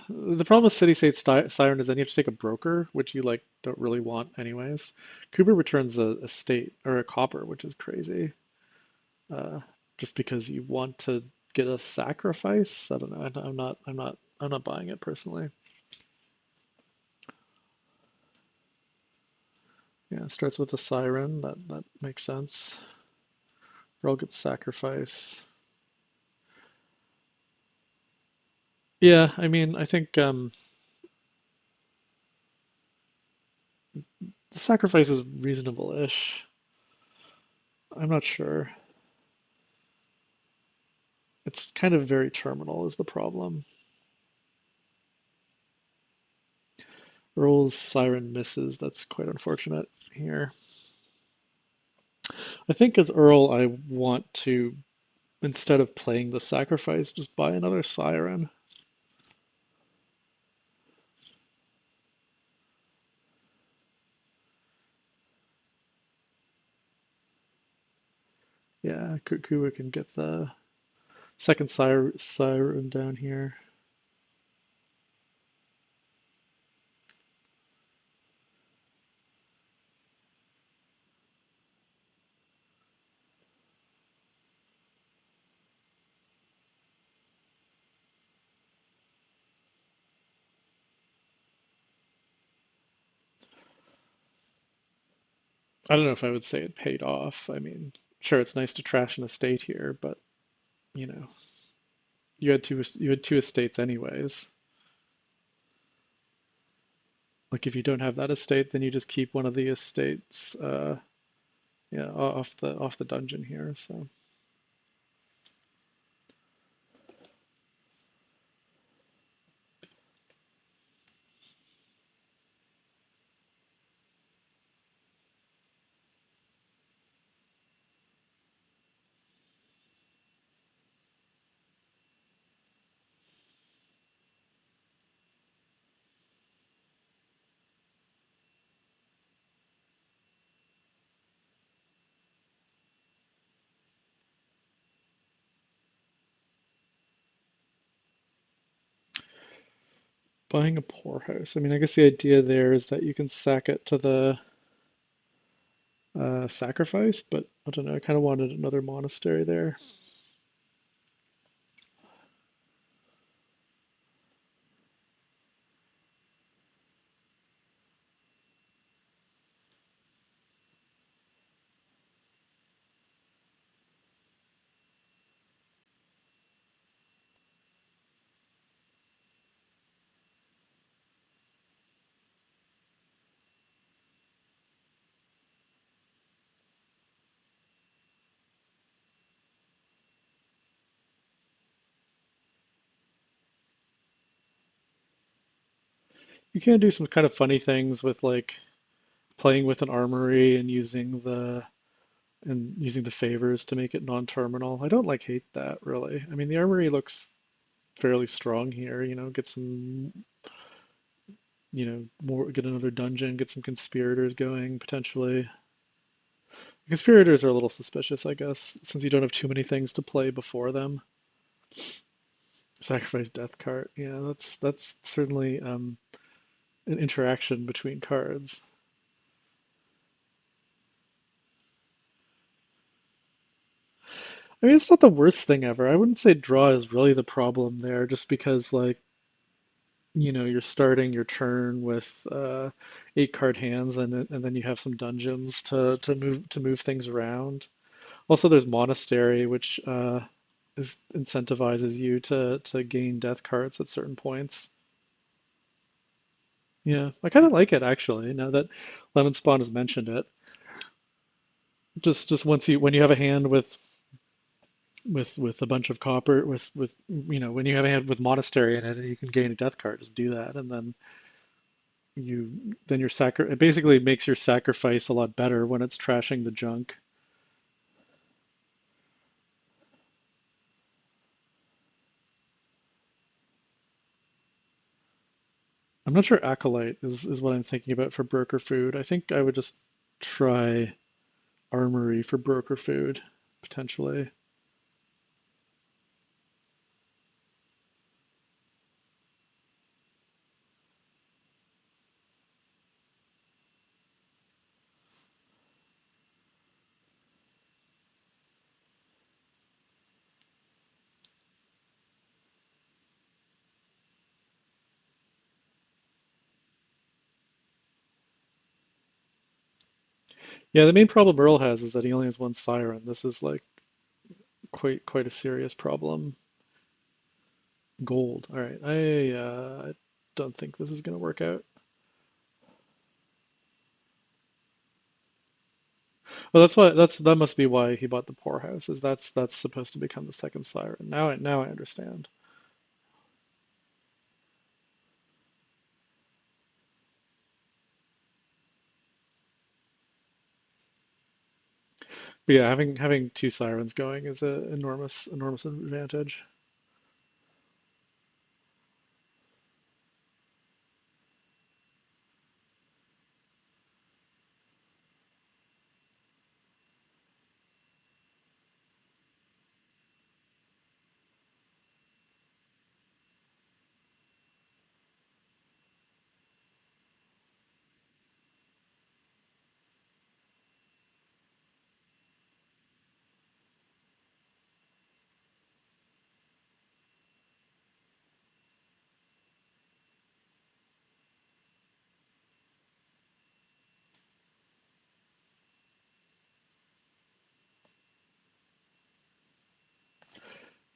the problem with City State Siren is then you have to take a broker, which you like don't really want anyways. Cooper returns a state or a copper, which is crazy. Uh, just because you want to get a sacrifice. I don't know. I'm not buying it personally. Yeah, it starts with a siren. That makes sense. Earl gets sacrifice. Yeah, I mean, I think the sacrifice is reasonable-ish. I'm not sure. It's kind of very terminal is the problem. Earl's siren misses. That's quite unfortunate here. I think as Earl, I want to, instead of playing the sacrifice, just buy another siren. Yeah, Kuku can get the second siren down here. I don't know if I would say it paid off. I mean, sure, it's nice to trash an estate here, but you know, you had two estates anyways. Like if you don't have that estate, then you just keep one of the estates, yeah, off the dungeon here. So buying a poorhouse. I mean, I guess the idea there is that you can sack it to the sacrifice, but I don't know. I kind of wanted another monastery there. You can do some kind of funny things with like playing with an armory and using the favors to make it non-terminal. I don't like hate that really. I mean, the armory looks fairly strong here. You know, get some, you know, more get another dungeon, get some conspirators going potentially. Conspirators are a little suspicious, I guess, since you don't have too many things to play before them. Sacrifice death cart. Yeah, that's certainly an interaction between cards. I mean, it's not the worst thing ever. I wouldn't say draw is really the problem there, just because like, you know, you're starting your turn with eight card hands, and then you have some dungeons to move things around. Also, there's monastery, which incentivizes you to gain death cards at certain points. Yeah, I kind of like it actually. Now that Lemon Spawn has mentioned it, just once you when you have a hand with a bunch of copper with you know when you have a hand with monastery in it, you can gain a death card. Just do that, and then your sacri it basically makes your sacrifice a lot better when it's trashing the junk. I'm not sure Acolyte is what I'm thinking about for broker food. I think I would just try Armory for broker food, potentially. Yeah, the main problem Earl has is that he only has one Siren. This is like quite a serious problem. Gold. All right, I don't think this is going to work out. Well, that must be why he bought the poorhouse. Is that's supposed to become the second Siren. Now I understand. But yeah, having two Sirens going is an enormous advantage.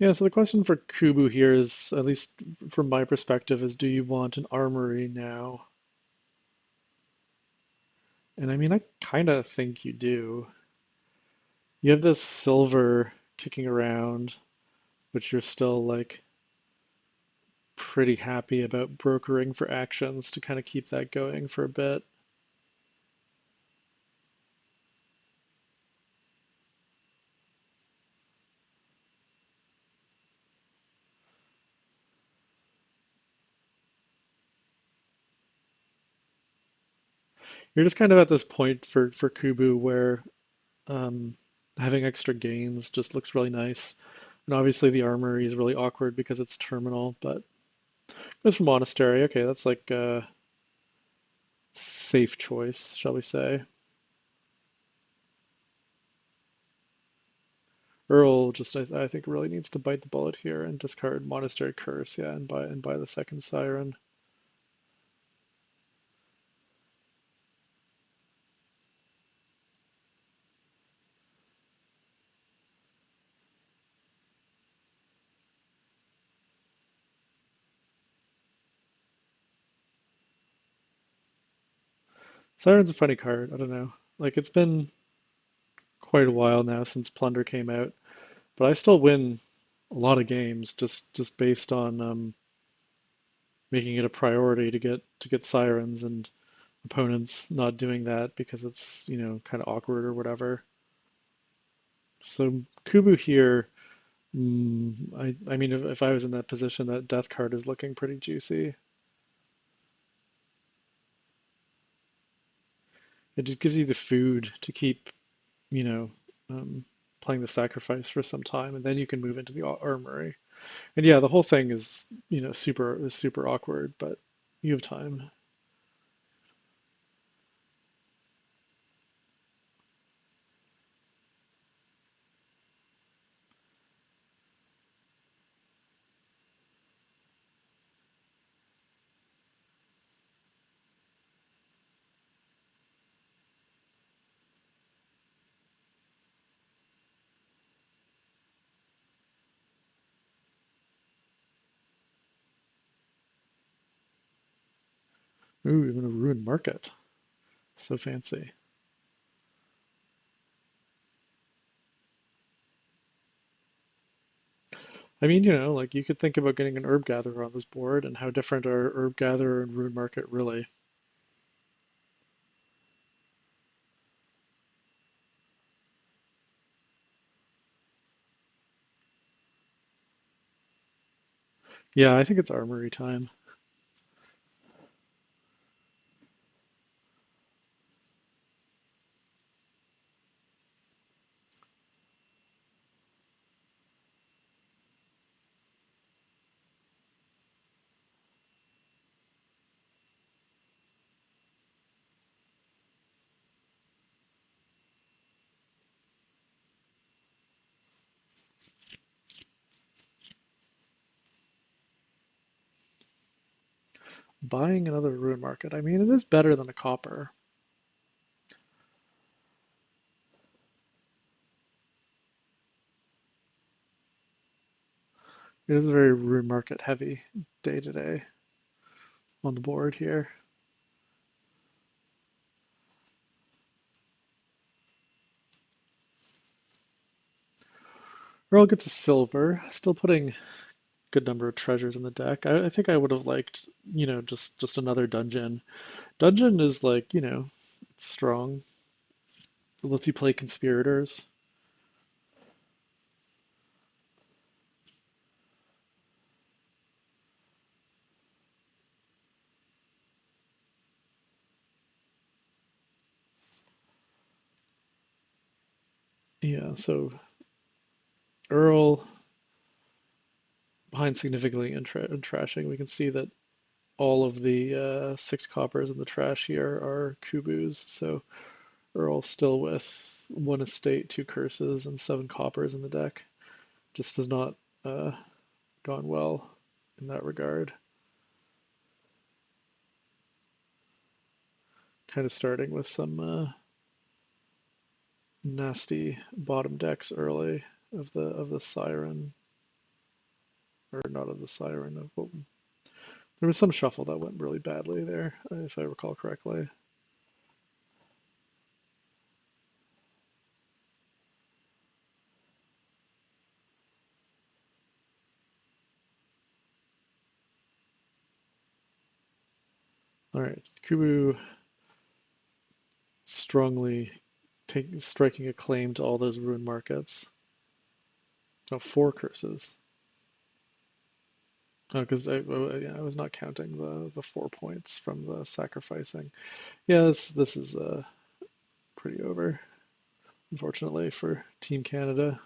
Yeah, so the question for Kubu here is, at least from my perspective, is do you want an armory now? And I mean, I kind of think you do. You have this silver kicking around, which you're still like pretty happy about brokering for actions to kind of keep that going for a bit. You're just kind of at this point for Kubu where um, having extra gains just looks really nice. And obviously the armory is really awkward because it's terminal, but goes for monastery. Okay, that's like a safe choice, shall we say. Earl just I think really needs to bite the bullet here and discard Monastery Curse, yeah, and buy the second Siren. Siren's a funny card, I don't know. Like it's been quite a while now since Plunder came out, but I still win a lot of games just based on making it a priority to get Sirens and opponents not doing that because it's, kind of awkward or whatever. So Kubu here, I mean, if I was in that position, that death card is looking pretty juicy. It just gives you the food to keep, you know, um, playing the sacrifice for some time, and then you can move into the armory. And yeah, the whole thing is, super awkward, but you have time. Ooh, even a ruined market. So fancy. I mean, like you could think about getting an herb gatherer on this board, and how different are herb gatherer and ruined market really? Yeah, I think it's armory time. Buying another ruined market. I mean, it is better than a copper. It is a very ruined market heavy day to day on the board here. Earl gets a silver, still putting good number of treasures in the deck. I think I would have liked, just another dungeon. Dungeon is like, it's strong. It lets you play conspirators. Yeah, so Earl behind significantly in trashing. We can see that all of the 6 coppers in the trash here are Kubus. So Earl still with 1 estate, 2 curses, and 7 coppers in the deck. Just has not uh, gone well in that regard. Kind of starting with some nasty bottom decks early of the Siren. or nodded the siren of what. There was some shuffle that went really badly there, if I recall correctly. All right, Kubu strongly striking a claim to all those ruined markets. Oh, 4 curses. Oh, because yeah, I was not counting the 4 points from the sacrificing. Yeah, this is pretty over, unfortunately for Team Canada.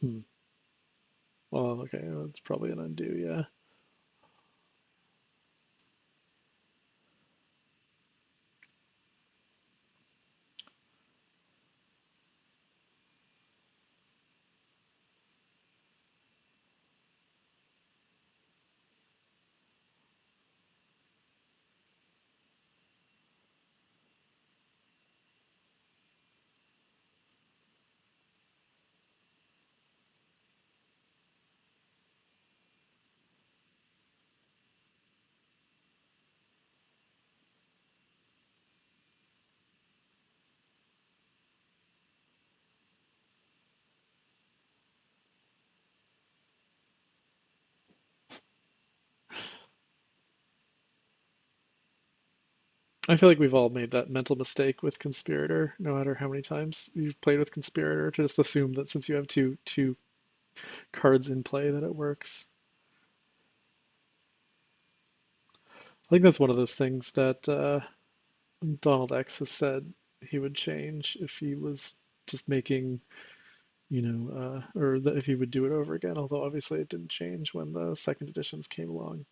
Hmm. Well, okay, that's probably an undo, yeah. I feel like we've all made that mental mistake with Conspirator, no matter how many times you've played with Conspirator, to just assume that since you have two cards in play that it works. I think that's one of those things that Donald X has said he would change if he was just making, or that if he would do it over again, although obviously it didn't change when the second editions came along.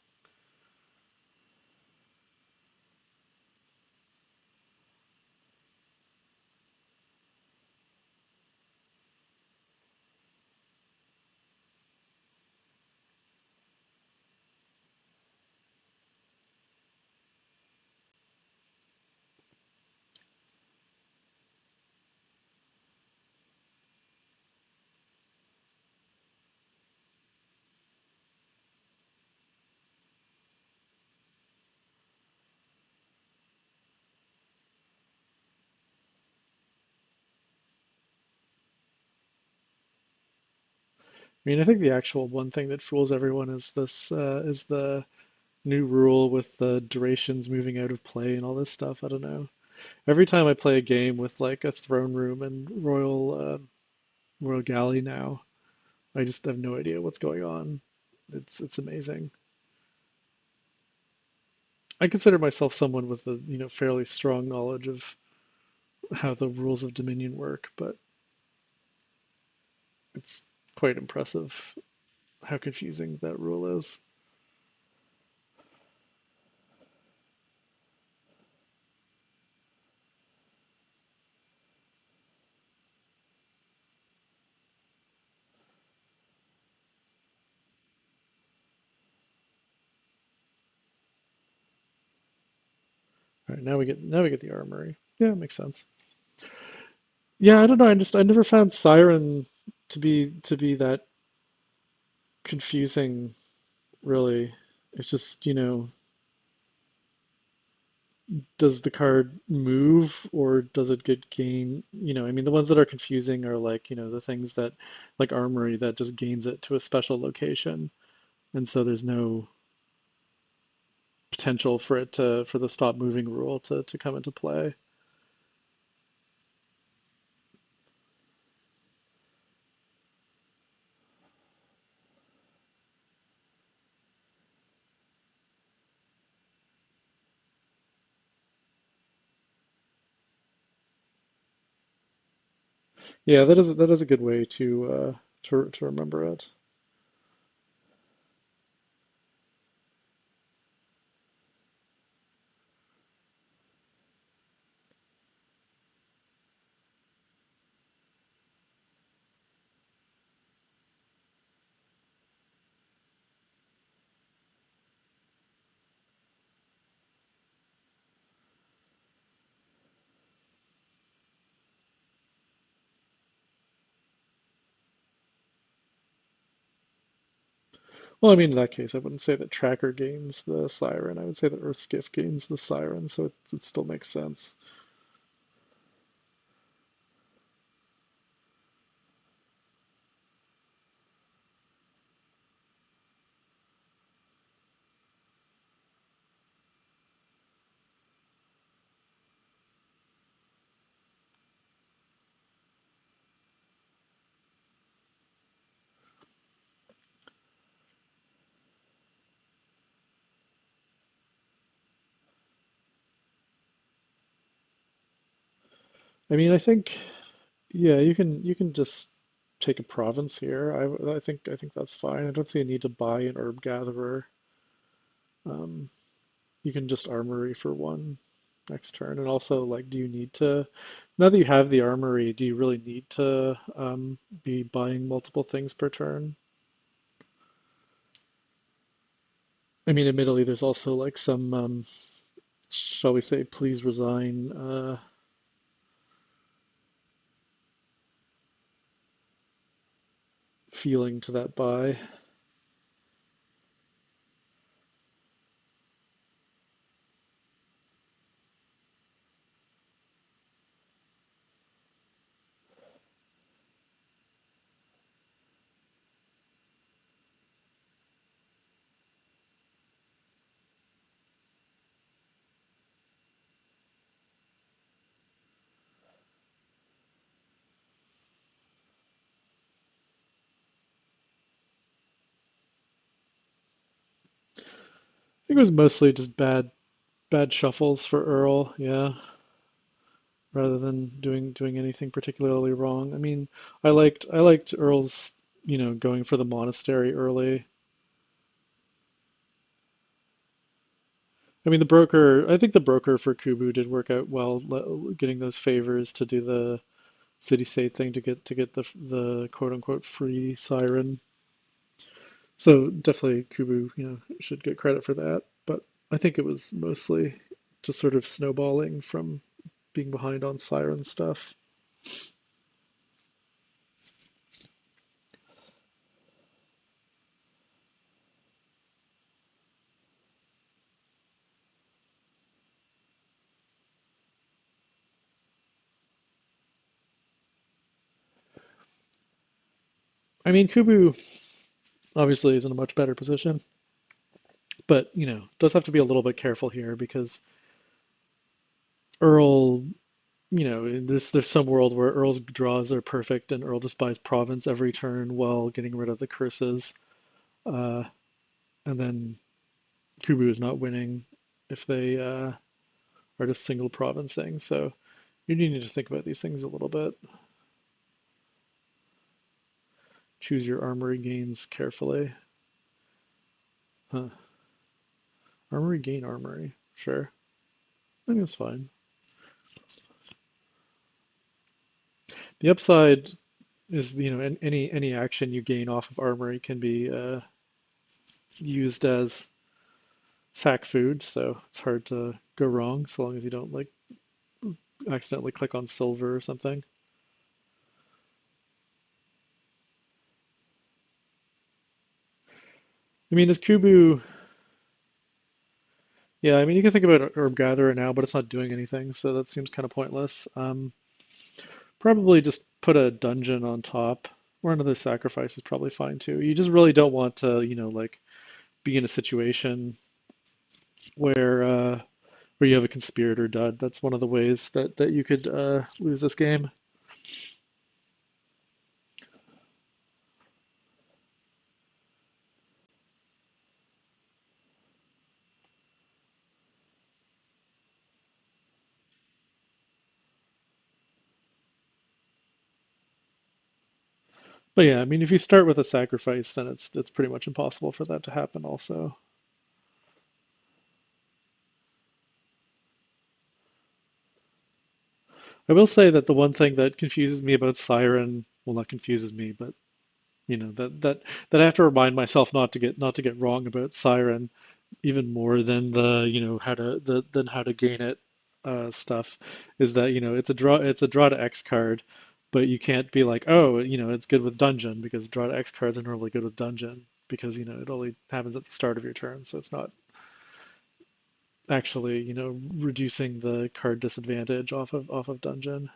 I mean, I think the actual one thing that fools everyone is the new rule with the durations moving out of play and all this stuff. I don't know. Every time I play a game with like a throne room and royal galley now, I just have no idea what's going on. It's amazing. I consider myself someone with a fairly strong knowledge of how the rules of Dominion work, but it's quite impressive how confusing that rule is. All right, now we get the armory. Yeah, it makes sense. Yeah, I don't know. I never found Siren to be that confusing, really. It's just, does the card move or does it get gain? I mean, the ones that are confusing are like, the things that, like Armory, that just gains it to a special location. And so there's no potential for the stop moving rule to come into play. Yeah, that is a good way to remember it. Well, I mean, in that case, I wouldn't say that Tracker gains the Siren. I would say that Earthskiff gains the Siren, so it still makes sense. I mean, I think, yeah, you can just take a province here. I think that's fine. I don't see a need to buy an Herb Gatherer. Um, you can just Armory for one next turn, and also like, do you need to? Now that you have the Armory, do you really need to be buying multiple things per turn? I mean, admittedly, there's also like some, shall we say, please resign feeling to that buy. I think it was mostly just bad shuffles for Earl, yeah, rather than doing anything particularly wrong. I mean, I liked Earl's, going for the monastery early. I mean, I think the broker for Kubu did work out well, getting those favors to do the city state thing to get the quote unquote free siren. So definitely Kubu, should get credit for that. But I think it was mostly just sort of snowballing from being behind on siren stuff. I mean, Kubu obviously is in a much better position, but does have to be a little bit careful here because Earl, there's some world where Earl's draws are perfect and Earl just buys province every turn while getting rid of the curses. Uh, and then Kubu is not winning if they are just single provincing. So you do need to think about these things a little bit. Choose your armory gains carefully. Huh. Armory gain armory. Sure. I think it's fine. The upside is, any action you gain off of armory can be used as sack food, so it's hard to go wrong so long as you don't like accidentally click on silver or something. I mean, as Kubu, yeah, I mean, you can think about Herb Gatherer now, but it's not doing anything, so that seems kind of pointless. Probably just put a dungeon on top, or another sacrifice is probably fine too. You just really don't want to, like be in a situation where where you have a conspirator dud. That's one of the ways that you could lose this game. But yeah, I mean, if you start with a sacrifice, then it's pretty much impossible for that to happen also. I will say that the one thing that confuses me about Siren, well, not confuses me, but that I have to remind myself not to get wrong about Siren, even more than the how to than how to gain it stuff, is that it's a draw to X card, but you can't be like, oh, it's good with dungeon because draw to X cards are normally good with dungeon. because it only happens at the start of your turn, so it's not actually reducing the card disadvantage off of dungeon.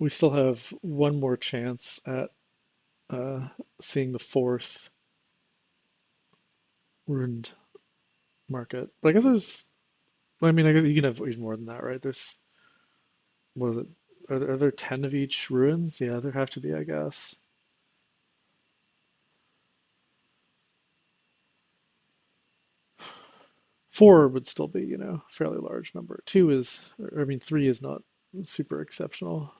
We still have one more chance at uh, seeing the fourth ruined market. But I guess I mean, I guess you can have even more than that, right? What is it? Are there 10 of each ruins? Yeah, there have to be, I guess. Four would still be, fairly large number. Two is, or, I mean, three is not super exceptional.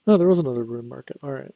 No, there was another ruin market. All right.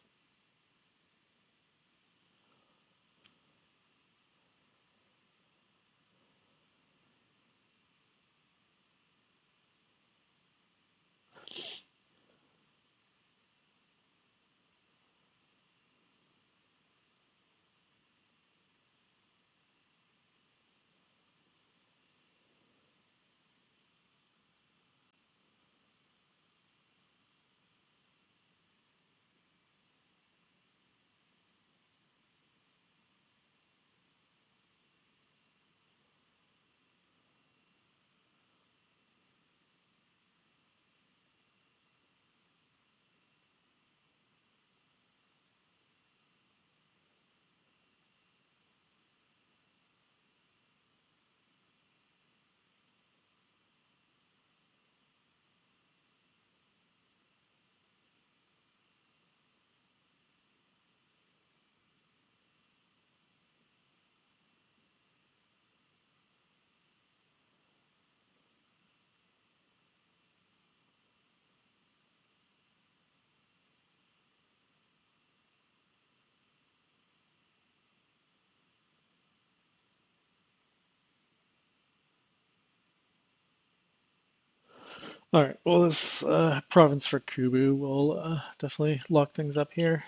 All right. Well, this province for Kubu will definitely lock things up here.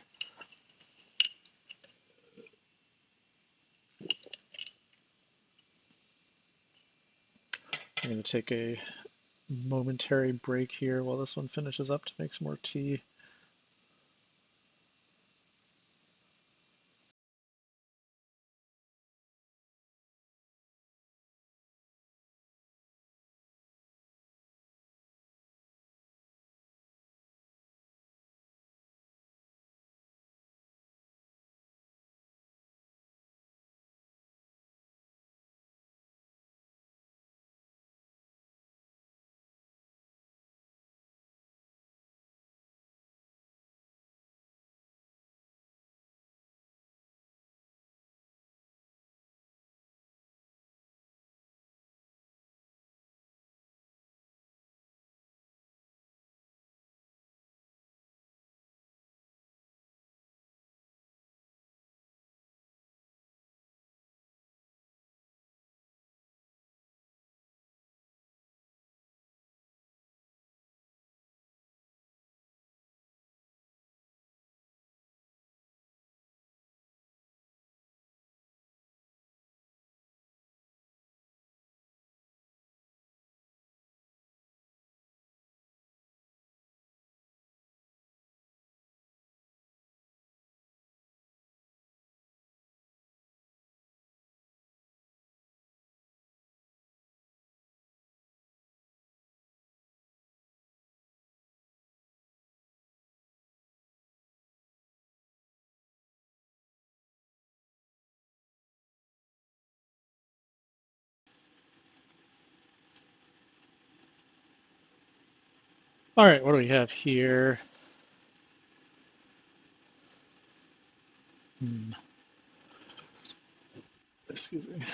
I'm going to take a momentary break here while this one finishes up to make some more tea. All right, what do we have here? Hmm, excuse me.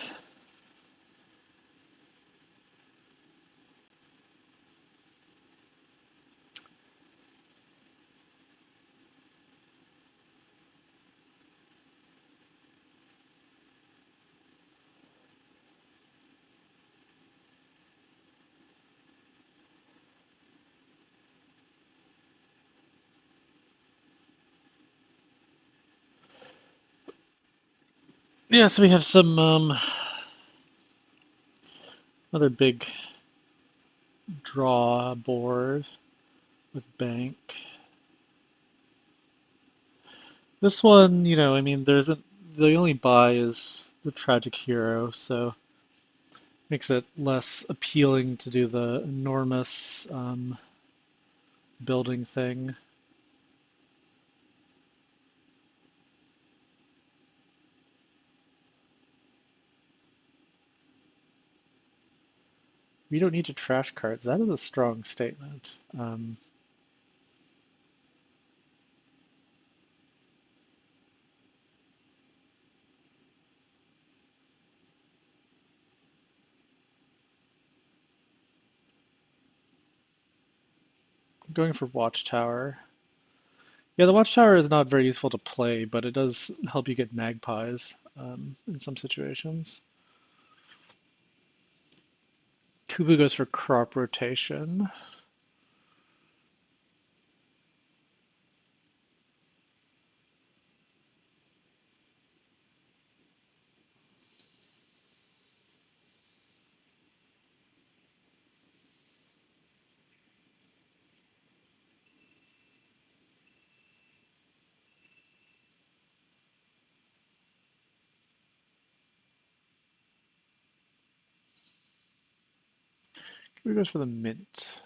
Yeah, so we have some another big draw board with bank. This one, I mean, there isn't the only buy is the tragic hero, so makes it less appealing to do the enormous building thing. We don't need to trash cards. That is a strong statement. Going for Watchtower. Yeah, the Watchtower is not very useful to play, but it does help you get magpies in some situations. Kubu goes for crop rotation. Kubu goes for the mint.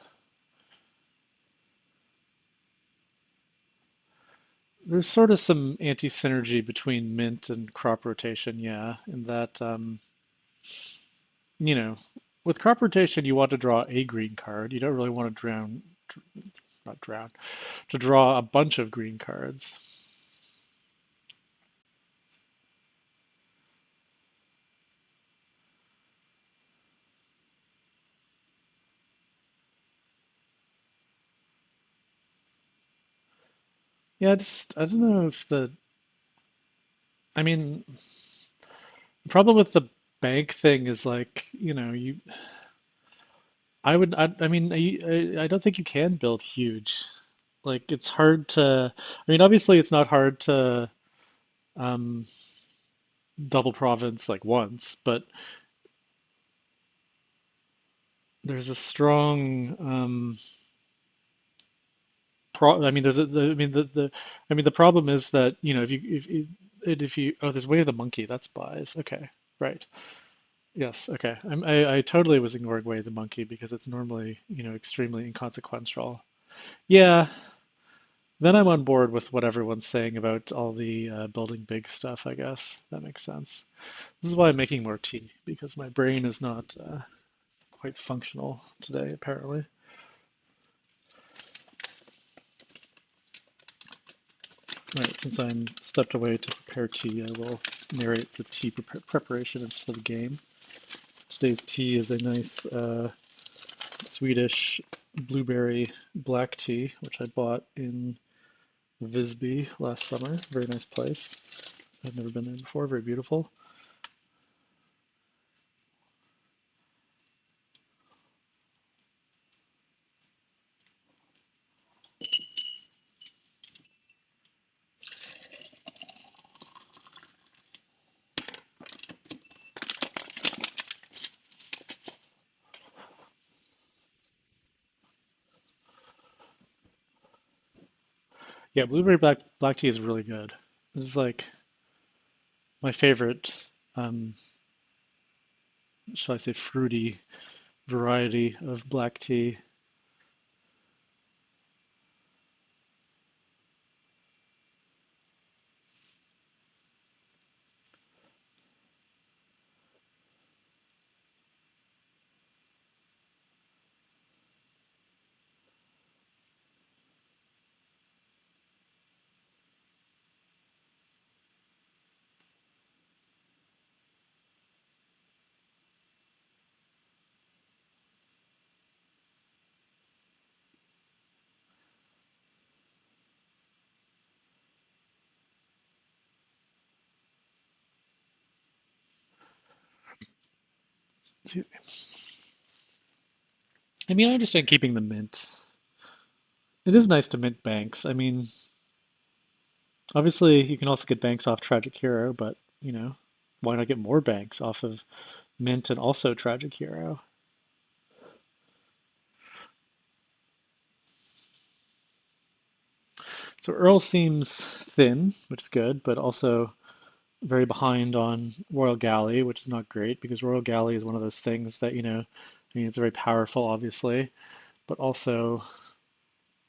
There's sort of some anti-synergy between mint and crop rotation, yeah, in that, you know, with crop rotation, you want to draw a green card. You don't really want to not drown, to draw a bunch of green cards. Yeah, I don't know if I mean, the problem with the bank thing is like, I mean, I don't think you can build huge. Like, it's hard to, I mean, obviously it's not hard to um, double province like once, but there's a strong, I mean, I mean, I mean, the problem is that, if you, oh, there's Way of the Monkey, that's buys. Okay, right. Yes, okay. I totally was ignoring Way of the Monkey because it's normally, extremely inconsequential. Yeah, then I'm on board with what everyone's saying about all the building big stuff, I guess. That makes sense. This is why I'm making more tea, because my brain is not quite functional today, apparently. Right, since I'm stepped away to prepare tea, I will narrate the tea preparations for the game. Today's tea is a nice Swedish blueberry black tea, which I bought in Visby last summer. Very nice place. I've never been there before. Very beautiful. Yeah, blueberry black tea is really good. It's like my favorite, um, shall I say, fruity variety of black tea. I mean, I understand keeping the mint. It is nice to mint banks. I mean, obviously, you can also get banks off Tragic Hero, but, why not get more banks off of mint and also Tragic Hero? So Earl seems thin, which is good, but also very behind on Royal Galley, which is not great because Royal Galley is one of those things that, I mean, it's very powerful, obviously, but also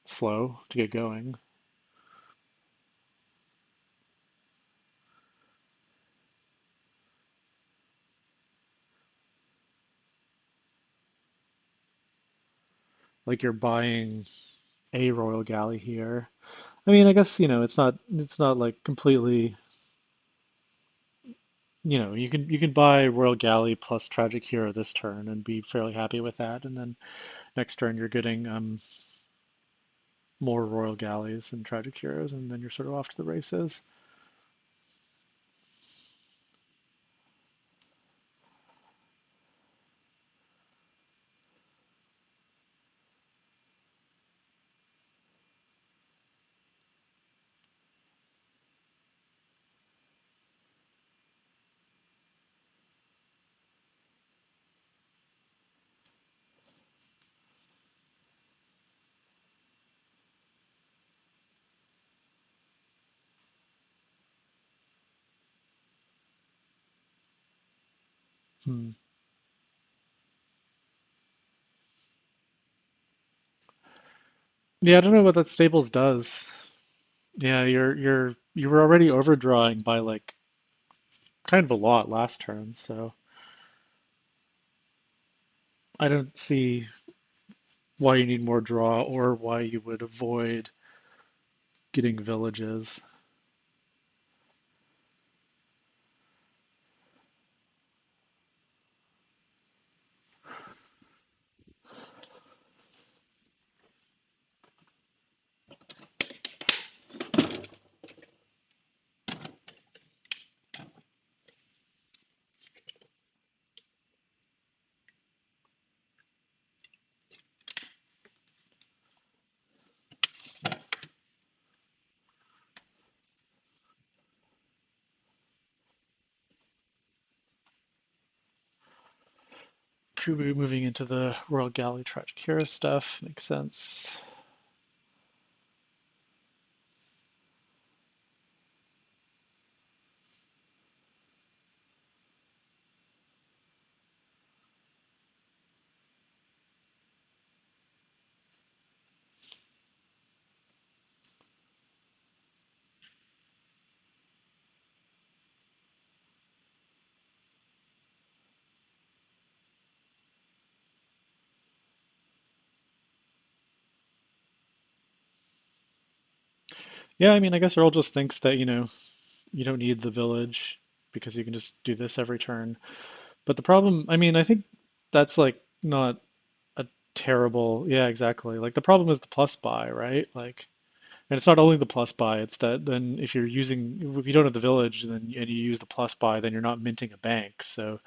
slow to get going. Like you're buying a Royal Galley here. I mean, I guess, it's not like completely, you can buy Royal Galley plus Tragic Hero this turn and be fairly happy with that. And then next turn you're getting more Royal Galleys and Tragic Heroes, and then you're sort of off to the races. Hmm. Yeah, I don't know what that Stables does. Yeah, you were already overdrawing by like kind of a lot last turn, so I don't see why you need more draw or why you would avoid getting villages. Kubu moving into the Royal Galley Tragic Hero stuff makes sense. Yeah, I mean, I guess Earl just thinks that, you don't need the village because you can just do this every turn. But the problem, I mean, I think that's like not a terrible, yeah, exactly. Like the problem is the plus buy, right? Like, and it's not only the plus buy, it's that then if you don't have the village then and you use the plus buy, then you're not minting a bank. So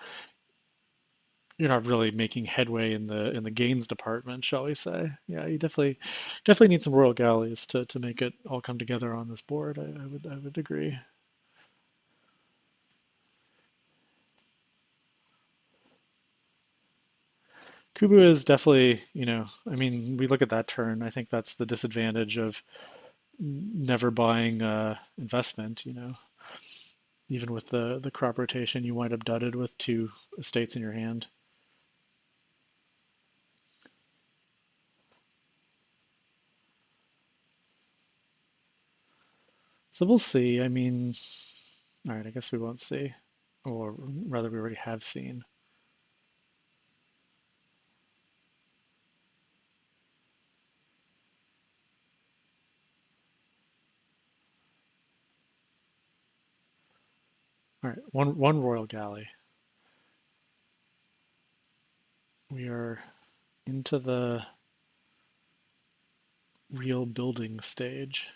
you're not really making headway in the gains department, shall we say. Yeah, you definitely need some royal galleys to make it all come together on this board. I would agree. Kubu is definitely, I mean, we look at that turn. I think that's the disadvantage of never buying investment. Even with the crop rotation, you wind up dudded with two estates in your hand. So we'll see. I mean, all right, I guess we won't see, or rather, we already have seen. All right, one royal galley. We are into the real building stage.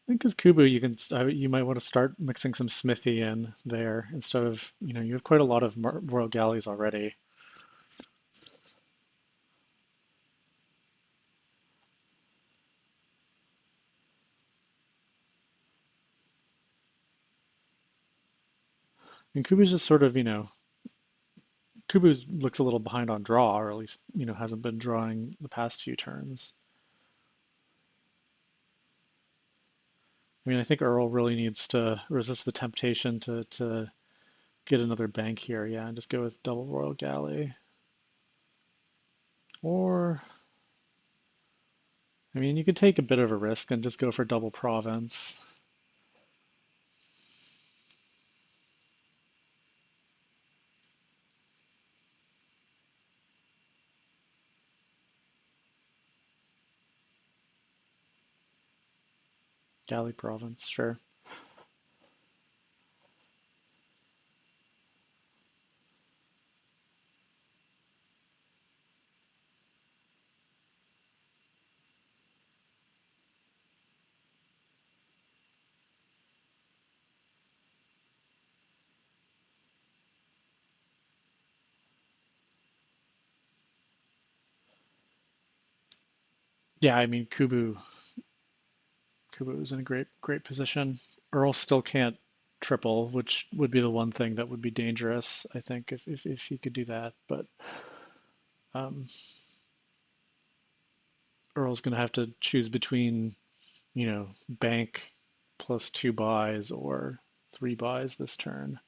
I think as Kubu, you might want to start mixing some smithy in there instead of, you have quite a lot of royal galleys already. And Kubu's just sort of, Kubu's looks a little behind on draw, or at least, hasn't been drawing the past few turns. I mean, I think Earl really needs to resist the temptation to get another bank here, yeah, and just go with double royal galley. Or, I mean, you could take a bit of a risk and just go for double province. Galley province, sure. Yeah, I mean, Kubu is in a great position. Earl still can't triple, which would be the one thing that would be dangerous, I think, if he could do that. But um, Earl's going to have to choose between, bank plus 2 buys or 3 buys this turn.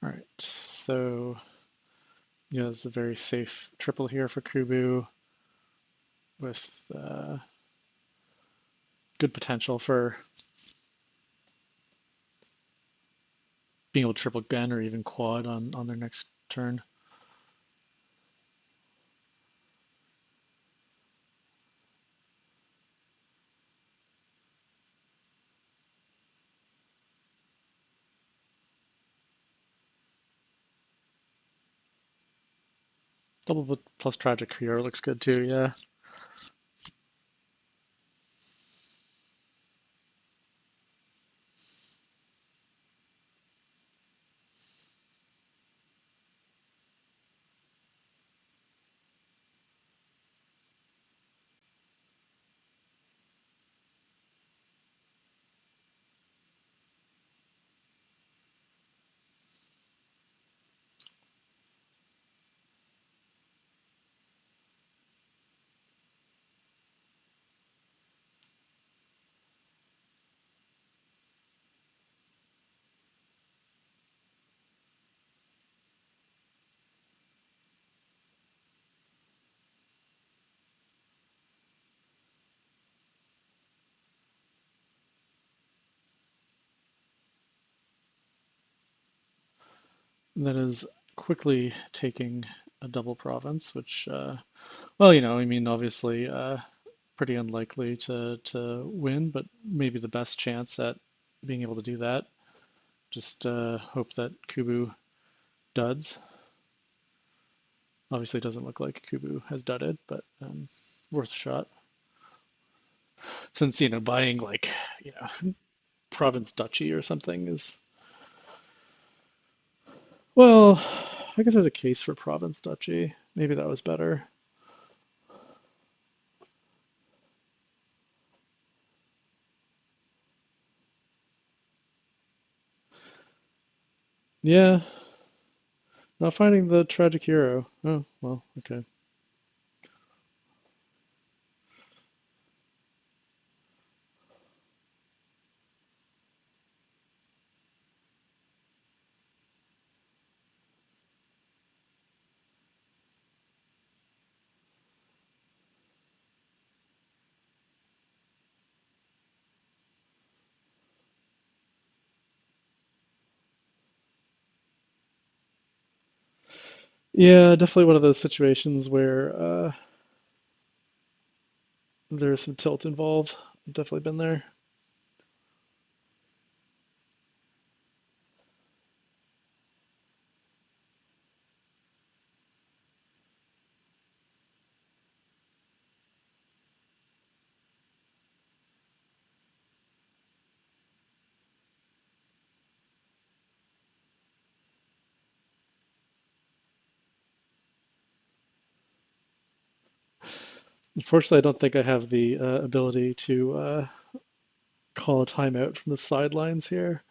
All right, so it's a very safe triple here for Kubu with good potential for being able to triple gun or even quad on their next turn. Double plus tragic hero looks good too, yeah. And that is quickly taking a double province, which, well, I mean, obviously, pretty unlikely to win, but maybe the best chance at being able to do that. Just hope that Kubu duds. Obviously, it doesn't look like Kubu has dudded, but worth a shot. Since, buying like, province duchy or something is, well, I guess there's a case for province duchy. Maybe that was better. Yeah, not finding the tragic hero. Oh, well, okay. Yeah, definitely one of those situations where there's some tilt involved. I've definitely been there. Unfortunately, I don't think I have the ability to call a timeout from the sidelines here.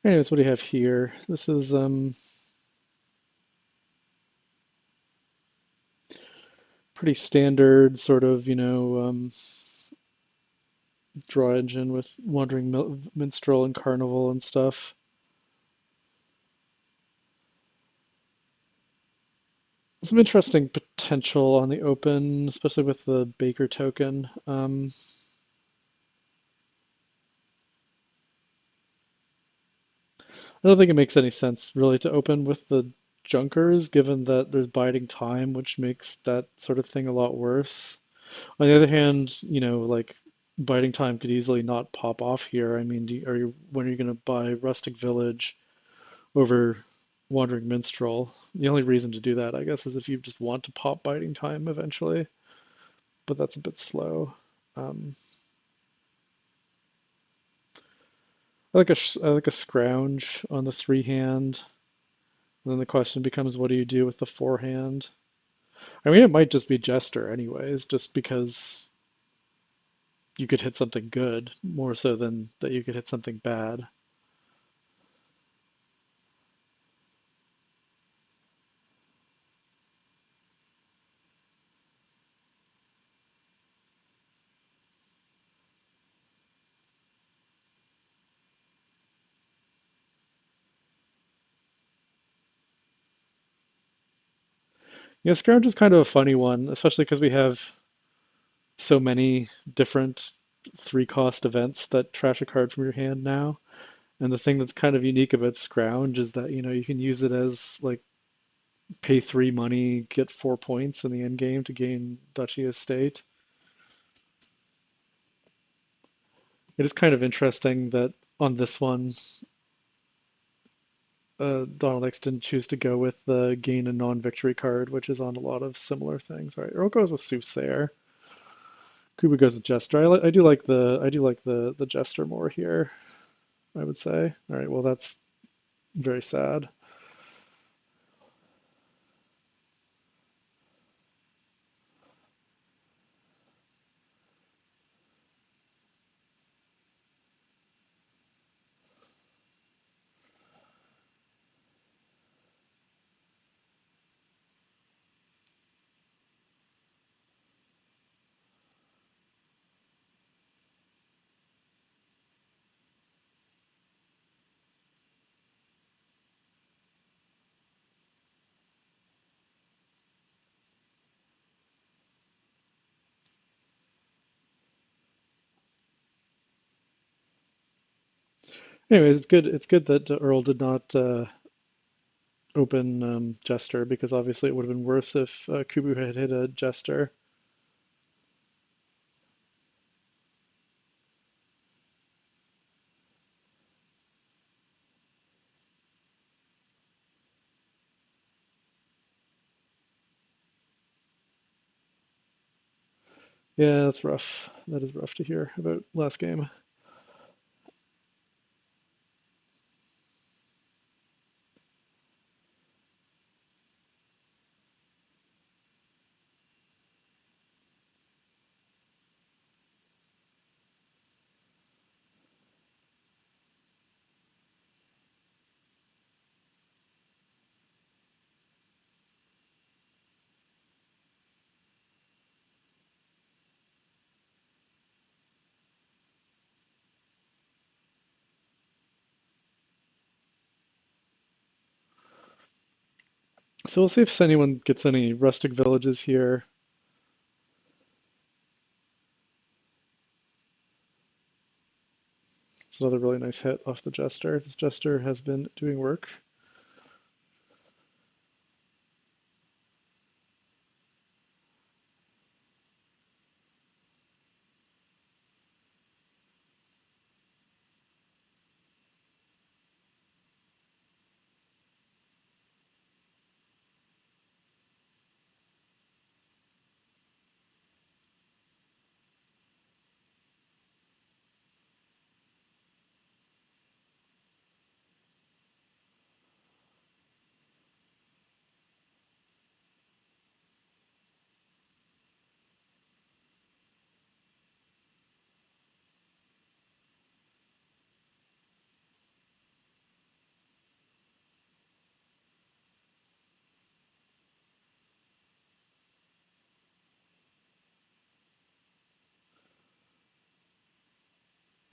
Anyways, what do you have here? This is pretty standard sort of, draw engine with Wandering Minstrel and Carnival and stuff. Some interesting potential on the open, especially with the Baker token. I don't think it makes any sense really to open with the Junkers, given that there's biding time, which makes that sort of thing a lot worse. On the other hand, like biding time could easily not pop off here. I mean, when are you going to buy Rustic Village over Wandering Minstrel? The only reason to do that, I guess, is if you just want to pop biding time eventually, but that's a bit slow. Um, I like a scrounge on the three hand. And then the question becomes, what do you do with the forehand? I mean, it might just be Jester anyways, just because you could hit something good more so than that you could hit something bad. Yeah, Scrounge is kind of a funny one, especially because we have so many different three cost events that trash a card from your hand now. And the thing that's kind of unique about Scrounge is that, you can use it as like pay 3 money, get 4 points in the end game to gain Duchy Estate. It is kind of interesting that on this one, Donald X didn't choose to go with the gain a non-victory card, which is on a lot of similar things. All right, Earl goes with Soothsayer. Kubu goes with Jester. I do like the Jester more here, I would say. All right, well that's very sad. Anyways, it's good. It's good that Earl did not open Jester because obviously it would have been worse if Kubu had hit a Jester. Yeah, that's rough. That is rough to hear about last game. So we'll see if anyone gets any rustic villages here. It's another really nice hit off the Jester. This Jester has been doing work.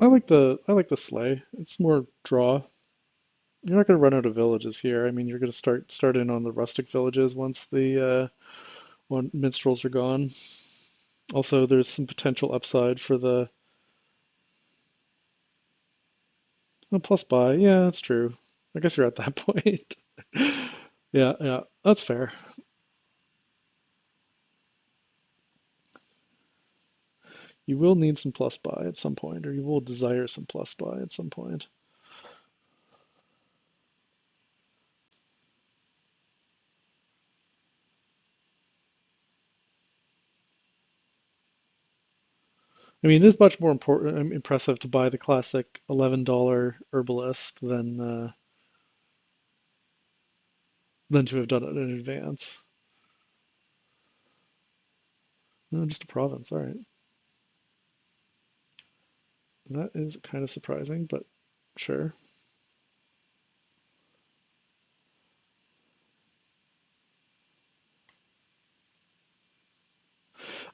I like the sleigh. It's more draw. You're not going to run out of villages here. I mean, you're going to start in on the rustic villages once the when minstrels are gone. Also, there's some potential upside for the plus buy. Yeah, that's true. I guess you're at that point. Yeah, yeah, that's fair. You will need some plus buy at some point, or you will desire some plus buy at some point. I mean, it is much more important, impressive to buy the classic $11 herbalist than to have done it in advance. No, just a province, all right. That is kind of surprising, but sure.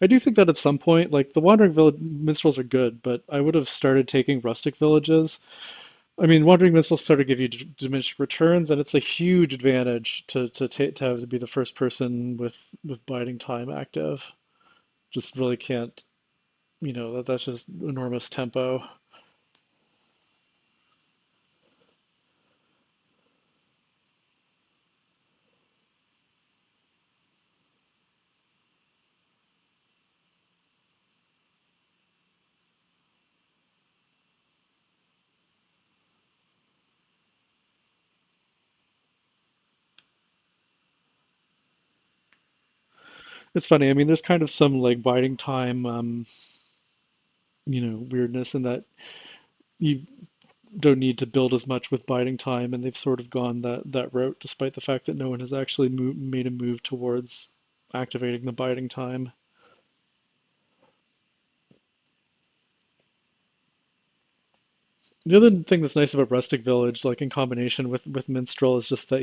I do think that at some point, like the Wandering Village minstrels are good, but I would have started taking rustic villages. I mean, Wandering Minstrels sort of give you diminished returns, and it's a huge advantage to have to be the first person with biding time active. Just really can't, that's just enormous tempo. It's funny. I mean, there's kind of some like biding time, weirdness in that you don't need to build as much with biding time, and they've sort of gone that route, despite the fact that no one has actually made a move towards activating the biding time. The other thing that's nice about Rustic Village, like in combination with Minstrel, is just that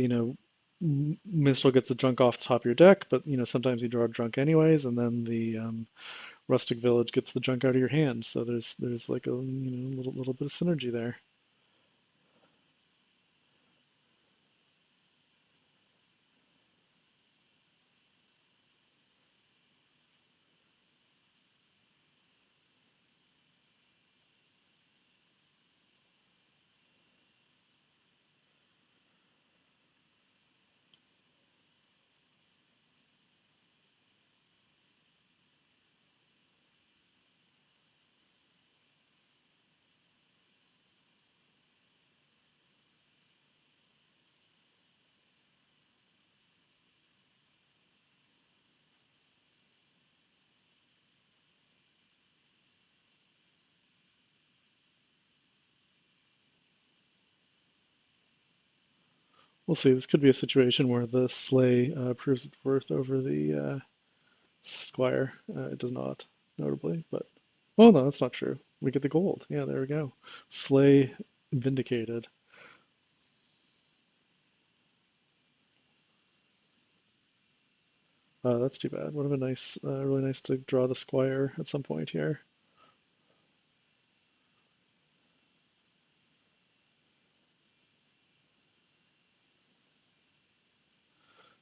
Minstrel gets the junk off the top of your deck, but sometimes you draw a junk anyways, and then the Rustic Village gets the junk out of your hand. So there's like a little bit of synergy there. We'll see. This could be a situation where the sleigh proves its worth over the squire. It does not, notably, but well, no, that's not true. We get the gold. Yeah, there we go. Sleigh vindicated. That's too bad. Would have been nice, really nice to draw the squire at some point here.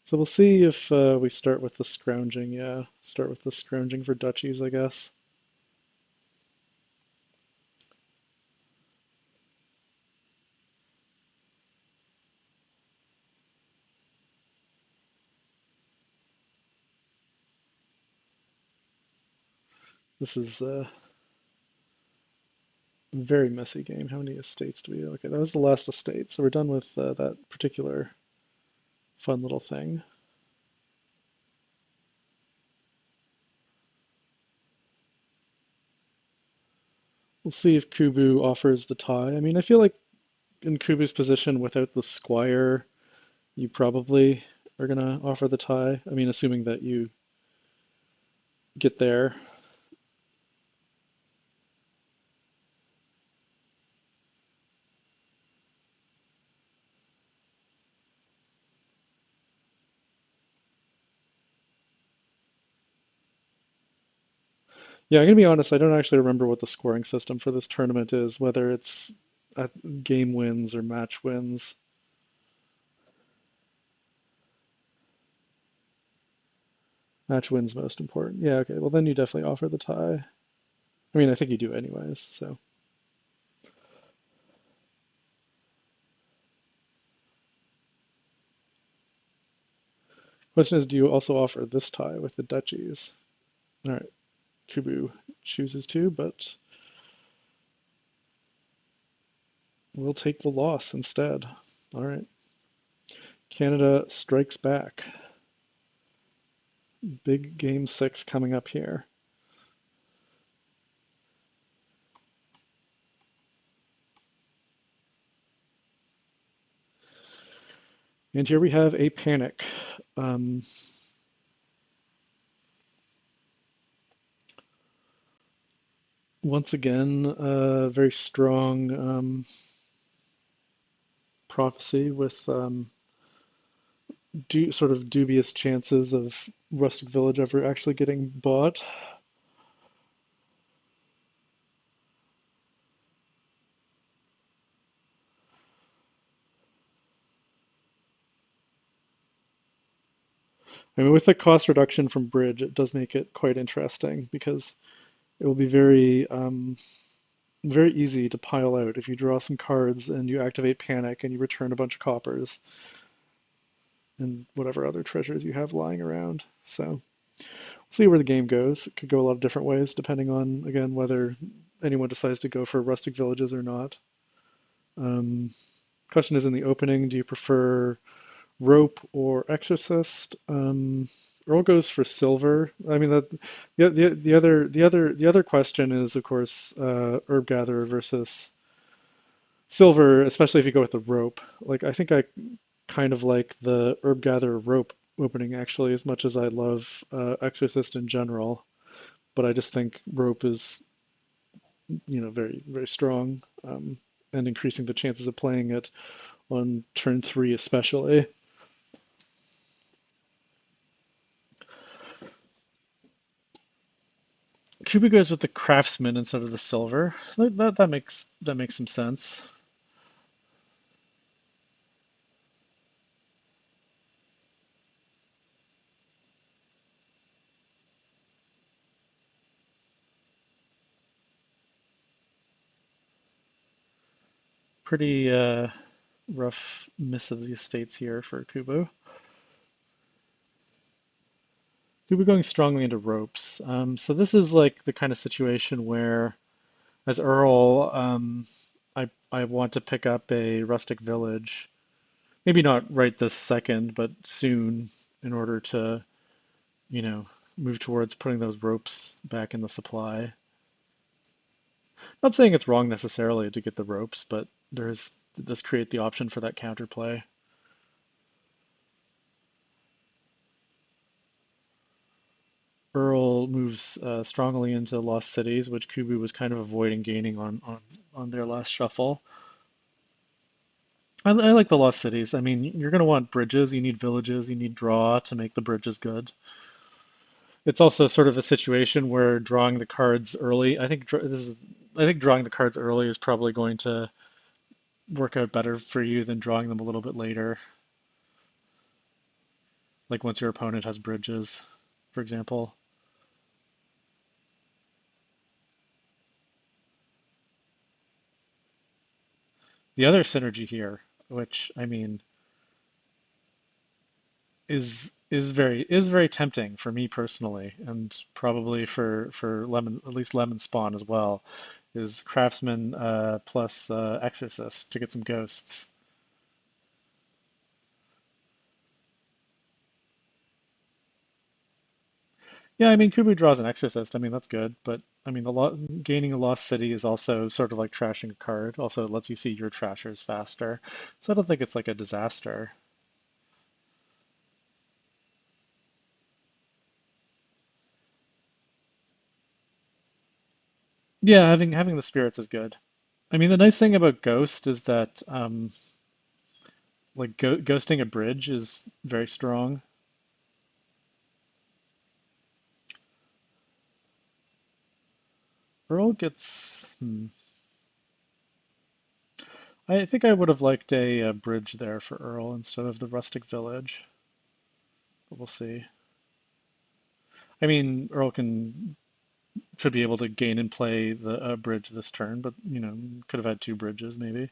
So we'll see if we start with the scrounging. Yeah, start with the scrounging for duchies, I guess. This is a very messy game. How many estates do we? Okay, that was the last estate, so we're done with that particular fun little thing. We'll see if Kubu offers the tie. I mean, I feel like in Kubu's position without the squire, you probably are gonna offer the tie. I mean, assuming that you get there. Yeah, I'm gonna be honest, I don't actually remember what the scoring system for this tournament is, whether it's at game wins or match wins. Match wins most important. Yeah, okay. Well, then you definitely offer the tie. I mean, I think you do anyways, so. Question is, do you also offer this tie with the duchies? All right, Kubu chooses to, but we'll take the loss instead. All right. Canada strikes back. Big game six coming up here. And here we have a panic. Um, Once again, very strong prophecy with sort of dubious chances of Rustic Village ever actually getting bought. I mean, with the cost reduction from Bridge, it does make it quite interesting because it will be very easy to pile out if you draw some cards and you activate Panic and you return a bunch of coppers and whatever other treasures you have lying around. So we'll see where the game goes. It could go a lot of different ways depending on, again, whether anyone decides to go for rustic villages or not. Um, Question is in the opening, do you prefer rope or exorcist? Earl goes for silver. I mean, the other question is, of course, herb gatherer versus silver, especially if you go with the rope. Like, I think I kind of like the herb gatherer rope opening actually as much as I love exorcist in general. But I just think rope is, very, very strong, and increasing the chances of playing it on turn three, especially. Kubi goes with the craftsman instead of the silver. That makes some sense. Pretty rough miss of the estates here for Kubo. Kubo going strongly into ropes. So this is like the kind of situation where, as Earl, I want to pick up a rustic village. Maybe not right this second, but soon, in order to, you know, move towards putting those ropes back in the supply. Not saying it's wrong necessarily to get the ropes, but it does create the option for that counterplay. Earl moves strongly into Lost Cities, which Kubu was kind of avoiding gaining on their last shuffle. I like the Lost Cities. I mean, you're going to want bridges, you need villages, you need draw to make the bridges good. It's also sort of a situation where drawing the cards early, I think drawing the cards early is probably going to work out better for you than drawing them a little bit later. Like once your opponent has bridges, for example. The other synergy here, which I mean is very tempting for me personally, and probably for lemon, at least lemon spawn as well, is craftsman plus exorcist to get some ghosts. Yeah, I mean Kubu draws an exorcist. I mean that's good, but I mean the lo gaining a lost city is also sort of like trashing a card. Also, it lets you see your trashers faster. So I don't think it's like a disaster. Yeah, having the spirits is good. I mean the nice thing about Ghost is that like ghosting a bridge is very strong. Earl gets. I think I would have liked a bridge there for Earl instead of the rustic village, but we'll see. I mean, Earl can should be able to gain and play the bridge this turn, but could have had two bridges maybe.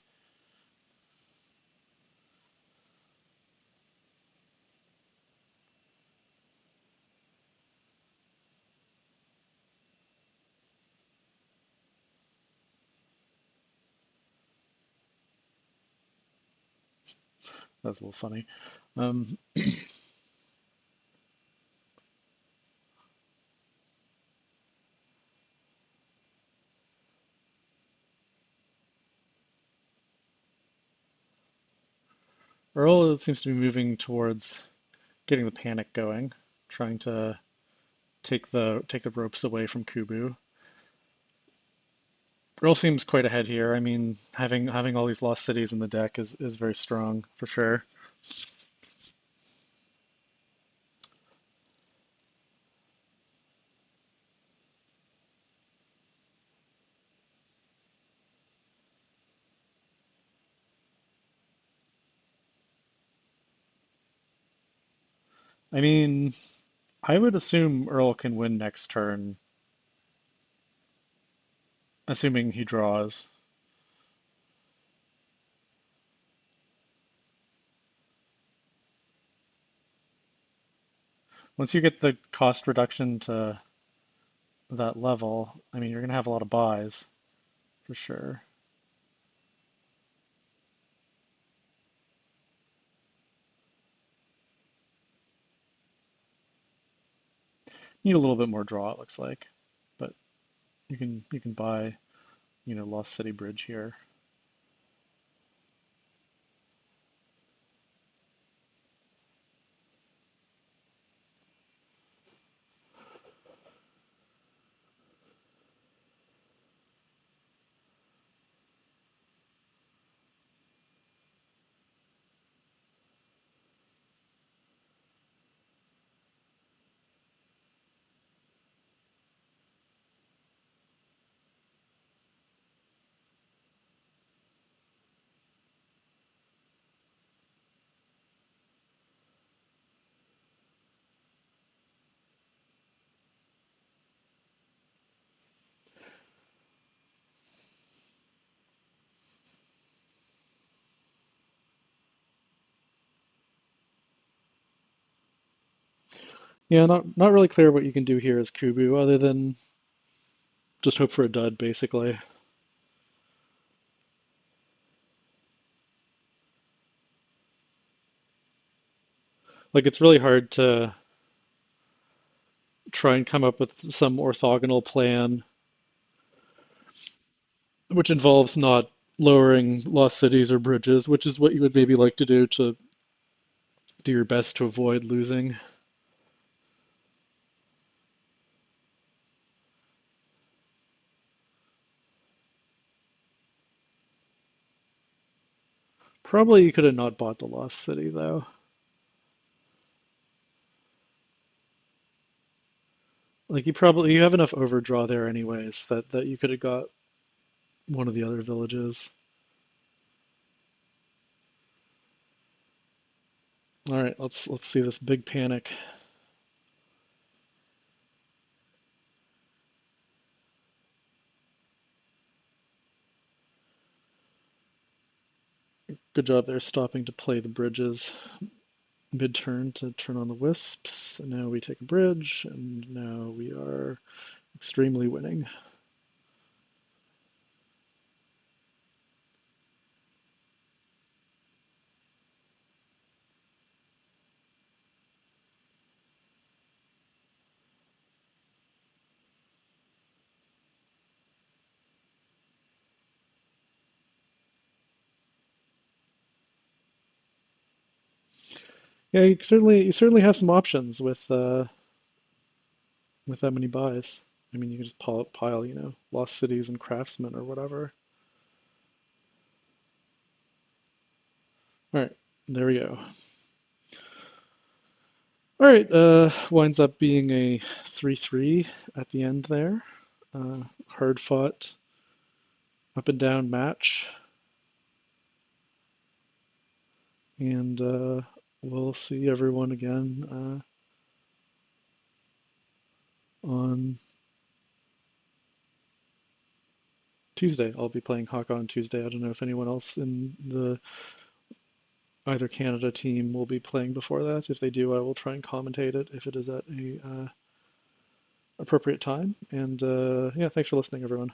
That's a little funny. Um, Earl seems to be moving towards getting the panic going, trying to take the ropes away from Kubu. Earl seems quite ahead here. I mean, having all these lost cities in the deck is very strong for sure. I mean, I would assume Earl can win next turn, assuming he draws. Once you get the cost reduction to that level, I mean, you're going to have a lot of buys for sure. Need a little bit more draw, it looks like, but you can buy, Lost City Bridge here. Yeah, not really clear what you can do here as Kubu, other than just hope for a dud, basically. Like it's really hard to try and come up with some orthogonal plan which involves not lowering lost cities or bridges, which is what you would maybe like to do to do your best to avoid losing. Probably you could have not bought the lost city though. Like you have enough overdraw there anyways that you could have got one of the other villages. All right, let's see this big panic. Good job there stopping to play the bridges mid-turn to turn on the wisps. And now we take a bridge, and now we are extremely winning. Yeah, you certainly have some options with that many buys. I mean, you can just pile, Lost Cities and Craftsmen or whatever. All right, there we go. All right, winds up being a 3-3 at the end there. Hard fought, up and down match. And we'll see everyone again on Tuesday. I'll be playing Haka on Tuesday. I don't know if anyone else in the either Canada team will be playing before that. If they do, I will try and commentate it if it is at a appropriate time. And yeah, thanks for listening, everyone.